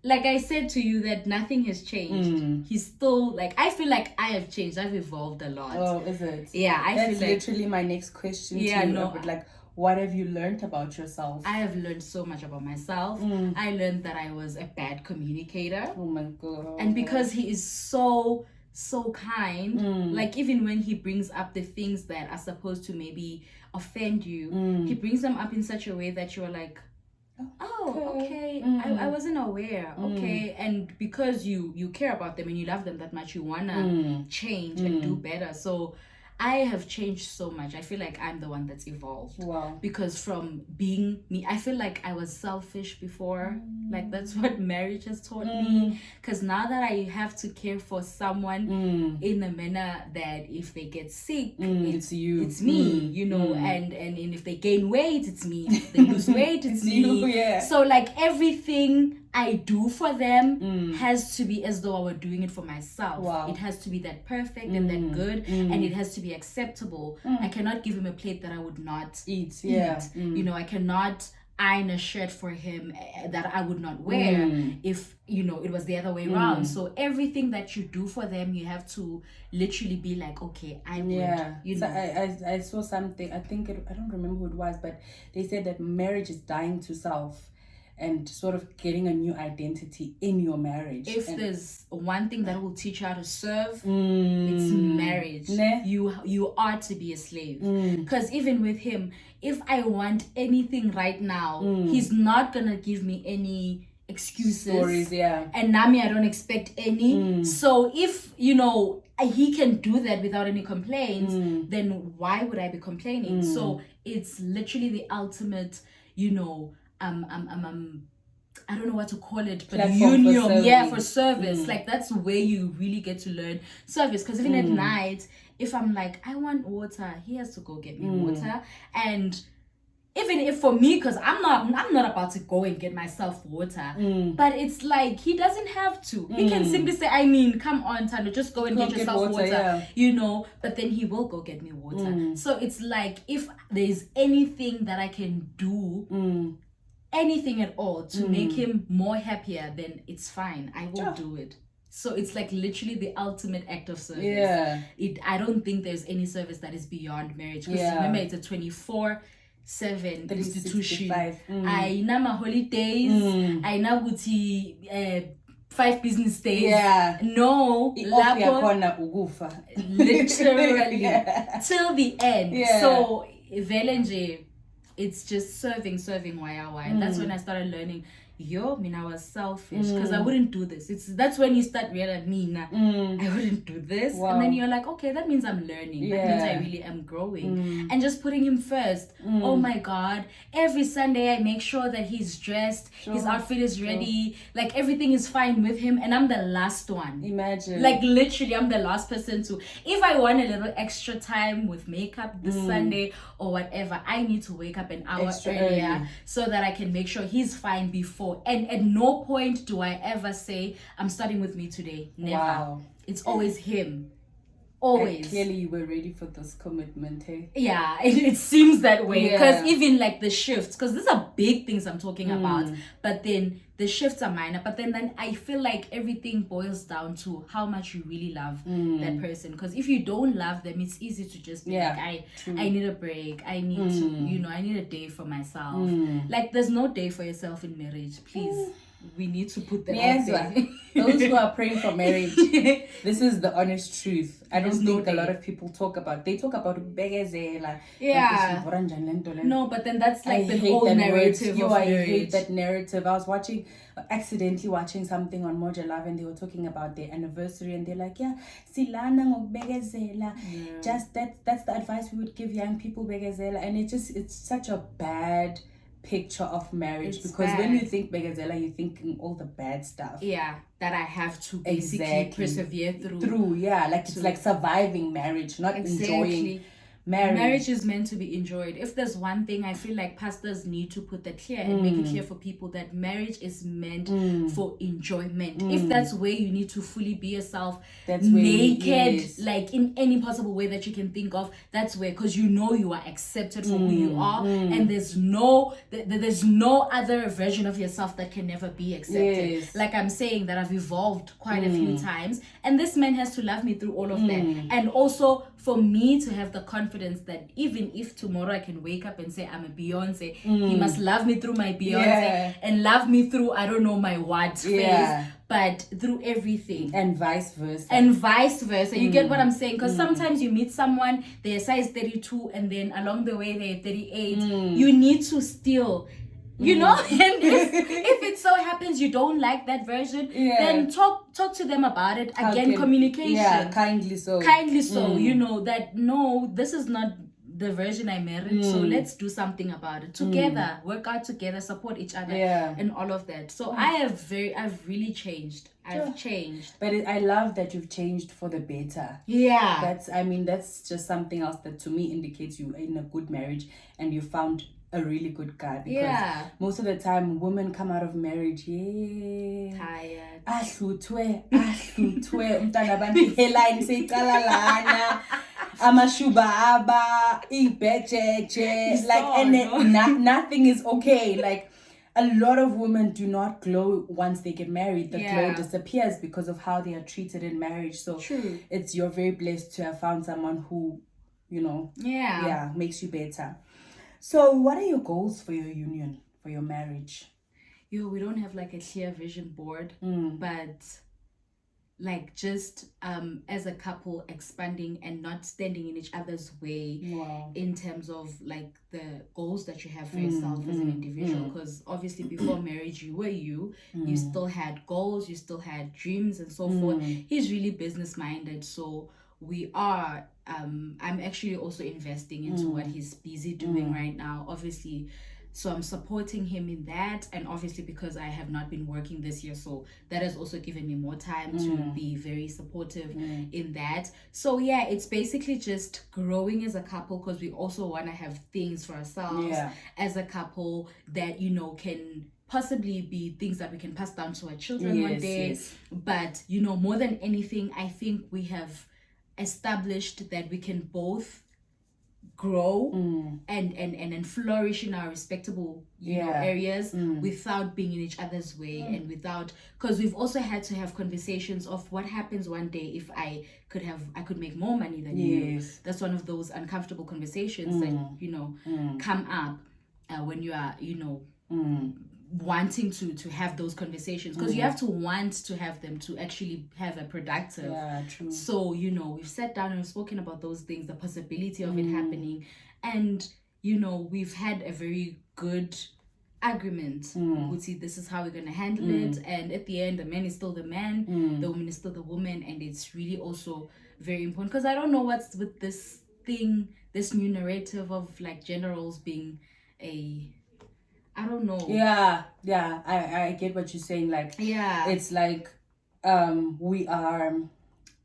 like I said to you, that nothing has changed. He's still, like, I feel like I have changed. I've evolved a lot. Oh, is it? Yeah, That's feel like literally my next question to you. No. But, like, what have you learned about yourself? I have learned so much about myself. I learned that I was a bad communicator. Oh my God. And because he is so kind, like, even when he brings up the things that are supposed to maybe offend you, he brings them up in such a way that you're like, oh, okay. I wasn't aware. Okay. And because you care about them and you love them that much, you wanna change and do better. So I have changed so much. I feel like I'm the one that's evolved. Wow. Because from being me, I feel like I was selfish before. Like, that's what marriage has taught me. Because now that I have to care for someone in a manner that if they get sick, it's you. It's me, you know, and if they gain weight, it's me. If they lose weight, it's me. You, yeah. So, like, everything I do for them has to be as though I were doing it for myself. Wow. It has to be that perfect and that good, and it has to be acceptable. I cannot give him a plate that I would not eat. Yeah. You know, I cannot iron a shirt for him that I would not wear if, you know, it was the other way around. So everything that you do for them, you have to literally be like, okay, I would. Yeah. You so know. I saw something. I don't remember who it was, but they said that marriage is dying to self and sort of getting a new identity in your marriage. If there's one thing that will teach you how to serve, it's marriage. You are to be a slave. Because even with him, if I want anything right now, he's not gonna give me any excuses. Stories, yeah. And Nami, I don't expect any. So if, you know, he can do that without any complaints, then why would I be complaining? So it's literally the ultimate, you know, I don't know what to call it, but union, for service. Like, that's where you really get to learn service. Because even at night, if I'm like, I want water, he has to go get me water. And even if for me, because I'm not about to go and get myself water, but it's like he doesn't have to. He can simply say, I mean, come on, Thando, just go and get yourself water, yeah. You know, but then he will go get me water. So it's like, if there's anything that I can do, anything at all to make him more happier, then it's fine. I will do it. So it's like literally the ultimate act of service. Yeah. I don't think there's any service that is beyond marriage. Because remember, it's a 24/7 institution. I know my holidays. I know guti 5 business days. Yeah. No. Literally. Till the end. Yeah. So Velenje, it's just serving YY. And that's when I started learning, I was selfish because I wouldn't do this. That's when you start realizing, I wouldn't do this. Wow. And then you're like, okay, that means I'm learning. That means I really am growing. And just putting him first. Oh my God. Every Sunday I make sure that he's dressed, his outfit is ready, like everything is fine with him, and I'm the last one. Imagine. Like, literally, I'm the last person to, if I want a little extra time with makeup this Sunday or whatever, I need to wake up an hour earlier so that I can make sure he's fine before. And at no point do I ever say, I'm starting with me today. Never. Wow. It's always him. Always. And clearly you were ready for this commitment, hey? Yeah, it seems that way. Because even like the shifts, because these are big things I'm talking about, but then the shifts are minor. But then I feel like everything boils down to how much you really love that person. Because if you don't love them, it's easy to just be like, I need a break. I need to, I need a day for myself. Like, there's no day for yourself in marriage. Please. we need to put that out there. Those who are praying for marriage, this is the honest truth. I don't think a lot of people talk about. They talk about begezela. Yeah. No, but then that's like the old narrative of marriage. I hate that narrative. I was accidentally watching something on Moja Love, and they were talking about their anniversary, and they're like, yeah, silana ngokubegezela. Just that's the advice we would give young people, begezela, and it's such a bad picture of marriage, because when you think begazela, you're thinking all the bad stuff. Yeah, that I have to basically persevere through. It's like surviving marriage, not enjoying marriage is meant to be enjoyed. If there's one thing, I feel like pastors need to put that clear and make it clear for people that marriage is meant for enjoyment. If that's where you need to fully be yourself, that's naked, like in any possible way that you can think of, that's where, because you know you are accepted for who you are, and there's no other version of yourself that can never be accepted. Like I'm saying, that I've evolved quite a few times, and this man has to love me through all of that, and also for me to have the confidence that even if tomorrow I can wake up and say I'm a Beyonce, he must love me through my Beyonce and love me through, I don't know, my what phase, but through everything. And vice versa. You get what I'm saying? Because sometimes you meet someone, they're size 32, and then along the way they're 38. You need to still... You know, and if it so happens you don't like that version, then talk to them about it. Again, communication. Kindly so. You know, that no, this is not the version I married, so let's do something about it together. Work out together, support each other, and all of that. So I've really changed. I've changed. But I love that you've changed for the better. That's just something else that to me indicates you in a good marriage and you found a really good guy, because most of the time women come out of marriage tired, umntana bantu heline seyiqala lana amashuba aba ibejeje, like nothing is okay. Like a lot of women do not glow once they get married. The glow disappears because of how they are treated in marriage. So you're very blessed to have found someone who, you know, makes you better. So what are your goals for your union, for your marriage? We don't have like a clear vision board, but like just as a couple expanding and not standing in each other's way in terms of like the goals that you have for yourself as an individual, because obviously before marriage you were you still had goals, you still had dreams and so forth. He's really business minded, so we are I'm actually also investing into what he's busy doing right now, obviously. So I'm supporting him in that, and obviously because I have not been working this year, so that has also given me more time to be very supportive in that. So it's basically just growing as a couple, because we also want to have things for ourselves as a couple that, you know, can possibly be things that we can pass down to our children one day. But, you know, more than anything, I think we have established that we can both grow and flourish in our respectable know, areas without being in each other's way and without, because we've also had to have conversations of what happens one day if I could make more money than you. That's one of those uncomfortable conversations that, you know, come up when you are, you know, wanting to have those conversations, because you have to want to have them to actually have a productive. So, you know, we've sat down and we've spoken about those things, the possibility of it happening, and, you know, we've had a very good agreement. We'll see, this is how we're going to handle it, and at the end the man is still the man, the woman is still the woman, and it's really also very important, because I don't know what's with this new narrative of like gender roles being I don't know. I get what you're saying. Like, it's like we are,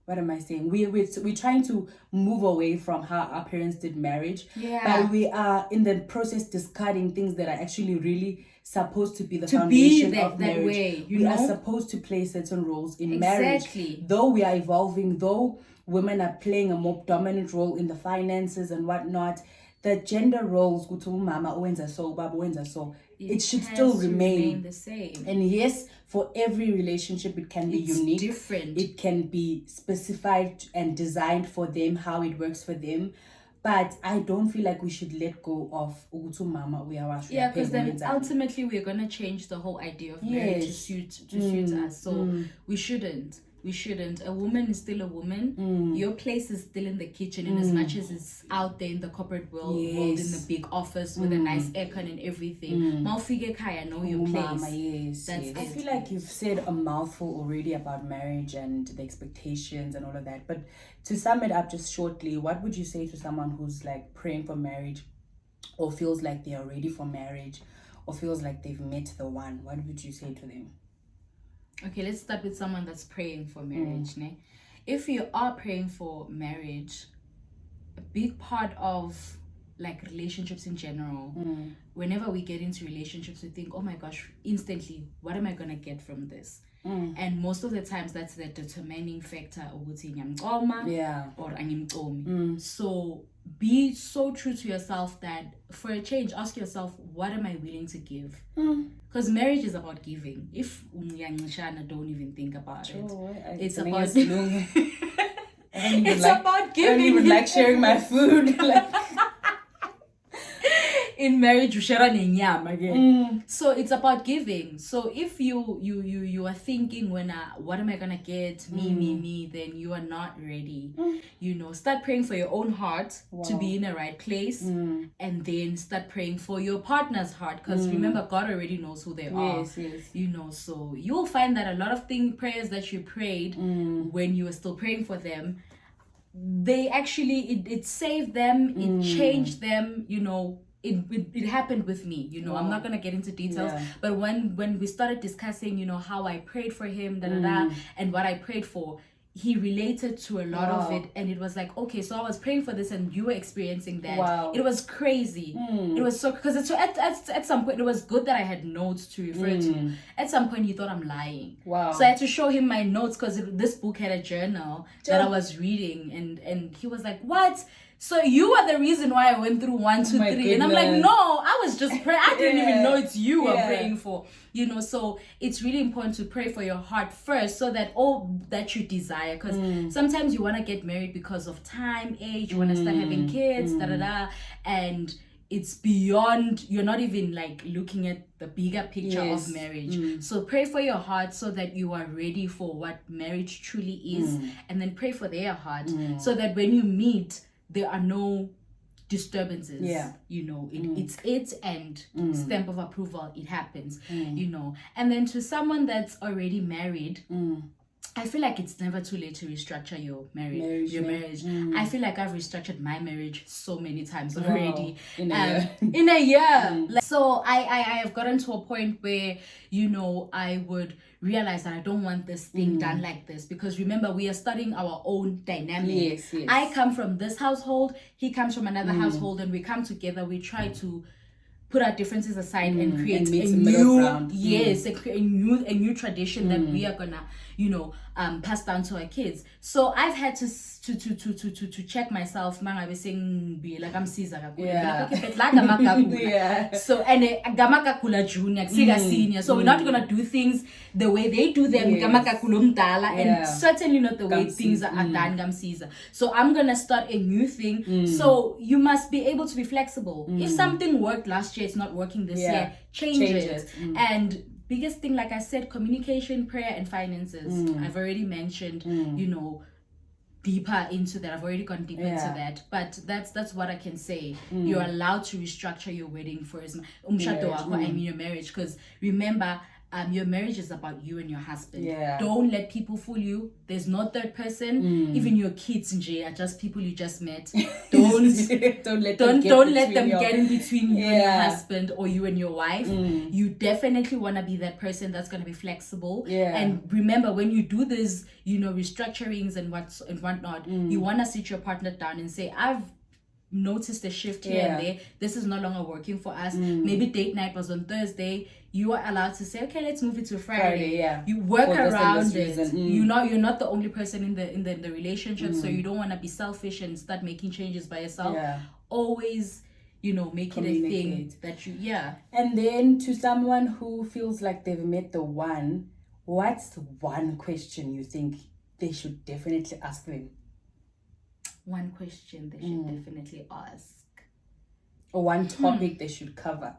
what am I saying? We're trying to move away from how our parents did marriage. But we are in the process discarding things that are actually really supposed to be the foundation of marriage. Way, we are supposed to play certain roles in marriage. Though we are evolving, though women are playing a more dominant role in the finances and whatnot, the gender roles, mama owenza so, baba owenza so, it should still remain the same. And yes, for every relationship it can be unique, different. It can be specified and designed for them, how it works for them. But I don't feel like we should let go of Ugutu Mama. Yeah, because then ultimately we're gonna change the whole idea of marriage to suit us. So we shouldn't. A woman is still a woman. Your place is still in the kitchen, in as much as it's out there in the corporate world in the big office with a nice aircon and everything. Malfige Kaya, know your place. Mama, yes. I feel like you've said a mouthful already about marriage and the expectations and all of that. But to sum it up just shortly, what would you say to someone who's like praying for marriage, or feels like they are ready for marriage, or feels like they've met the one? What would you say to them? Okay, let's start with someone that's praying for marriage. If you are praying for marriage, a big part of like relationships in general, whenever we get into relationships, we think, oh my gosh, instantly, what am I gonna get from this? And most of the times that's the determining factor of or angimcomi. So be so true to yourself that for a change, ask yourself, what am I willing to give? Because marriage is about giving. If don't even think about it. It's about about giving. I don't even like sharing my food. In marriage, you share an again. So it's about giving. So if you are thinking what am I gonna get, me, then you are not ready. Start praying for your own heart to be in the right place, and then start praying for your partner's heart, because remember, God already knows who they are. Yes. So you'll find that a lot of prayers that you prayed when you were still praying for them, they actually it saved them, it changed them. It happened with me. I'm not gonna get into details, but when we started discussing, how I prayed for him, and what I prayed for, he related to a lot of it, and it was like, okay, so I was praying for this, and you were experiencing that. It was crazy. It was so, because at some point it was good that I had notes to refer to. At some point he thought I'm lying. So I had to show him my notes, because this book had a journal that I was reading, and he was like, what? So you are the reason why I went through 1, 2, 3. And I'm like, no, I was just praying. I didn't even know it's you were praying for. So it's really important to pray for your heart first, so that all that you desire, because sometimes you want to get married because of time, age, you want to start having kids, and it's beyond, you're not even like looking at the bigger picture of marriage. So pray for your heart so that you are ready for what marriage truly is, and then pray for their heart so that when you meet, there are no disturbances. It's and stamp of approval, it happens. And then to someone that's already married, I feel like it's never too late to restructure your marriage. I feel like I've restructured my marriage so many times already. In a year. So I have gotten to a point where, I would realize that I don't want this thing done like this, because remember, we are studying our own dynamic. I come from this household, he comes from another household, and we come together, we try to put our differences aside and create a new tradition that we are gonna pass down to our kids. So I've had to check myself. Man, I was saying like I'm Caesar. So and Gamakakula junior, senior. So we're not gonna do things the way they do them. And certainly not the way things are done. Gamsiza. So I'm gonna start a new thing. So you must be able to be flexible. If something worked last year, it's not working this year. Change it. And biggest thing, like I said, communication, prayer, and finances. I've already mentioned, deeper into that. I've already gone deeper into that. But that's what I can say. You're allowed to restructure your wedding for your marriage. Because remember, your marriage is about you and your husband. Don't let people fool you. There's no third person. Even your kids are just people you just met. Don't let them get in between you and your husband, or you and your wife. You definitely want to be that person that's going to be flexible. And remember, when you do this, restructurings and whatnot, you want to sit your partner down and say, I've noticed a shift here and there. This is no longer working for us. Maybe date night was on Thursday. You are allowed to say, okay, let's move it to Friday. You work around it. You're not the only person in the relationship, so you don't want to be selfish and start making changes by yourself. Always, make it a thing that you And then to someone who feels like they've met the one, what's one question you think they should definitely ask them? one question they should definitely ask? Or one topic they should cover?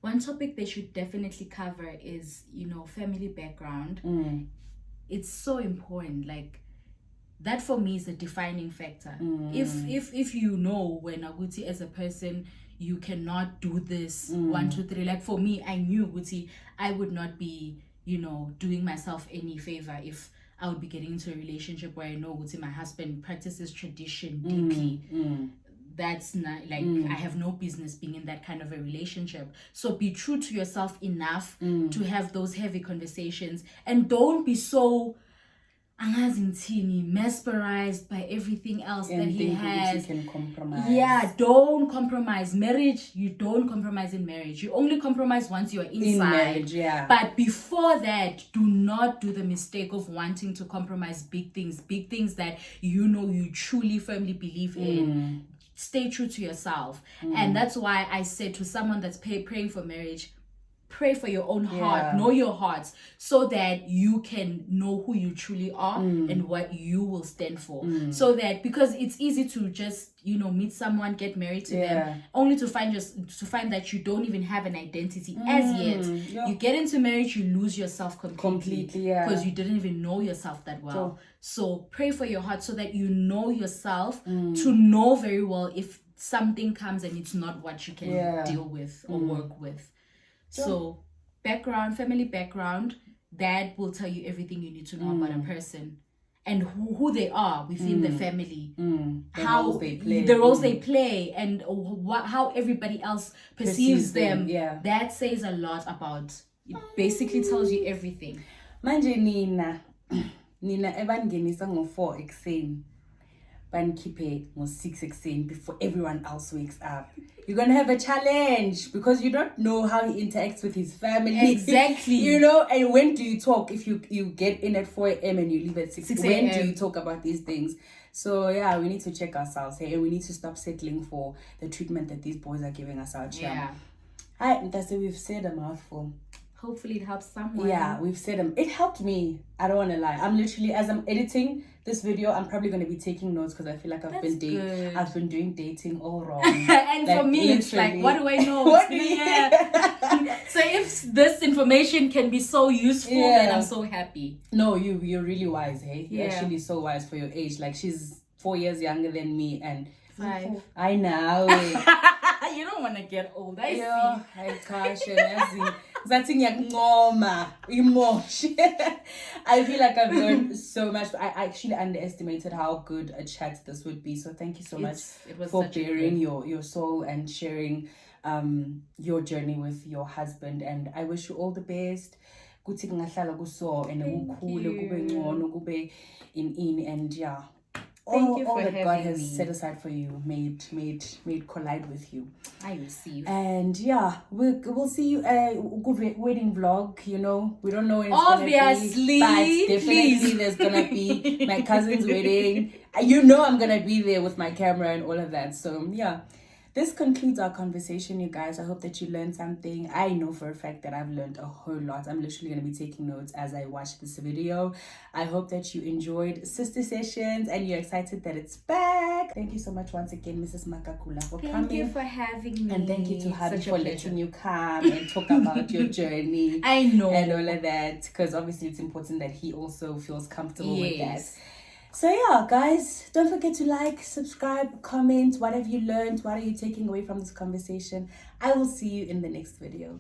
One topic they should definitely cover is, family background. It's so important. Like, that for me is a defining factor. If you know when Aguti as a person, you cannot do this 1, 2, 3. Like for me, I knew Aguti, I would not be, doing myself any favor if I would be getting into a relationship where I know Aguti, my husband practices tradition deeply. That's not like I have no business being in that kind of a relationship. So be true to yourself enough to have those heavy conversations, and don't be so mesmerized by everything else and that he has. You can compromise. Yeah, don't compromise. Marriage, you don't compromise in marriage. You only compromise once you're inside. In marriage, yeah. But before that, do not do the mistake of wanting to compromise big things that you truly firmly believe in. Stay true to yourself. And that's why I said to someone that's praying for marriage, pray for your own heart, know your heart, so that you can know who you truly are and what you will stand for. So that, because it's easy to just meet someone, get married to them, only to find that you don't even have an identity as yet. You get into marriage, you lose yourself completely because you didn't even know yourself that well. So pray for your heart so that you know yourself, to know very well if something comes and it's not what you can deal with or work with. So family background, that will tell you everything you need to know about a person and who they are within the family, the roles they play, and how everybody else perceives them. That says a lot about, it basically tells you everything. Manje nina ebangenisa ngo-4 ekuseni, bankhiphe ngo-6 ekuseni before everyone else wakes up. You're gonna have a challenge because you don't know how he interacts with his family. Exactly. And when do you talk? If you get in at 4 a.m. and you leave at 6 a.m. when do you talk about these things? So yeah, we need to check ourselves here, and we need to stop settling for the treatment that these boys are giving us out here. That's it. We've said a mouthful. Hopefully it helps someone. Yeah, we've said them. It helped me. I don't want to lie. I'm literally, as I'm editing this video, I'm probably going to be taking notes because I feel like I've been doing dating all wrong. And for me, it's like, what do I know? So if this information can be so useful, then I'm so happy. No, you're really wise, hey? You're actually so wise for your age. Like, she's 4 years younger than me, and 5. I know. You don't want to get old. I see. I caution. I feel like I've learned so much. I actually underestimated how good a chat this would be. So thank you so much for bearing your soul and sharing your journey with your husband. And I wish you all the best. And yeah. Thank you for all that having God has me. set aside for you made collide with you. I receive. And yeah, we'll see you wedding vlog. We don't know when it's obviously gonna be, but definitely there's gonna be my cousin's wedding. I'm gonna be there with my camera and all of that. So yeah. This concludes our conversation, you guys. I hope that you learned something. I know for a fact that I've learned a whole lot. I'm literally going to be taking notes as I watch this video. I hope that you enjoyed Sister Sessions and you're excited that it's back. Thank you so much once again, Mrs. Makakula, for coming. Thank you for having me. And thank you to Habi for letting you come and talk about your journey. I know. And all of that. Because obviously it's important that he also feels comfortable with that. So yeah, guys, don't forget to like, subscribe, comment. What have you learned? What are you taking away from this conversation? I will see you in the next video.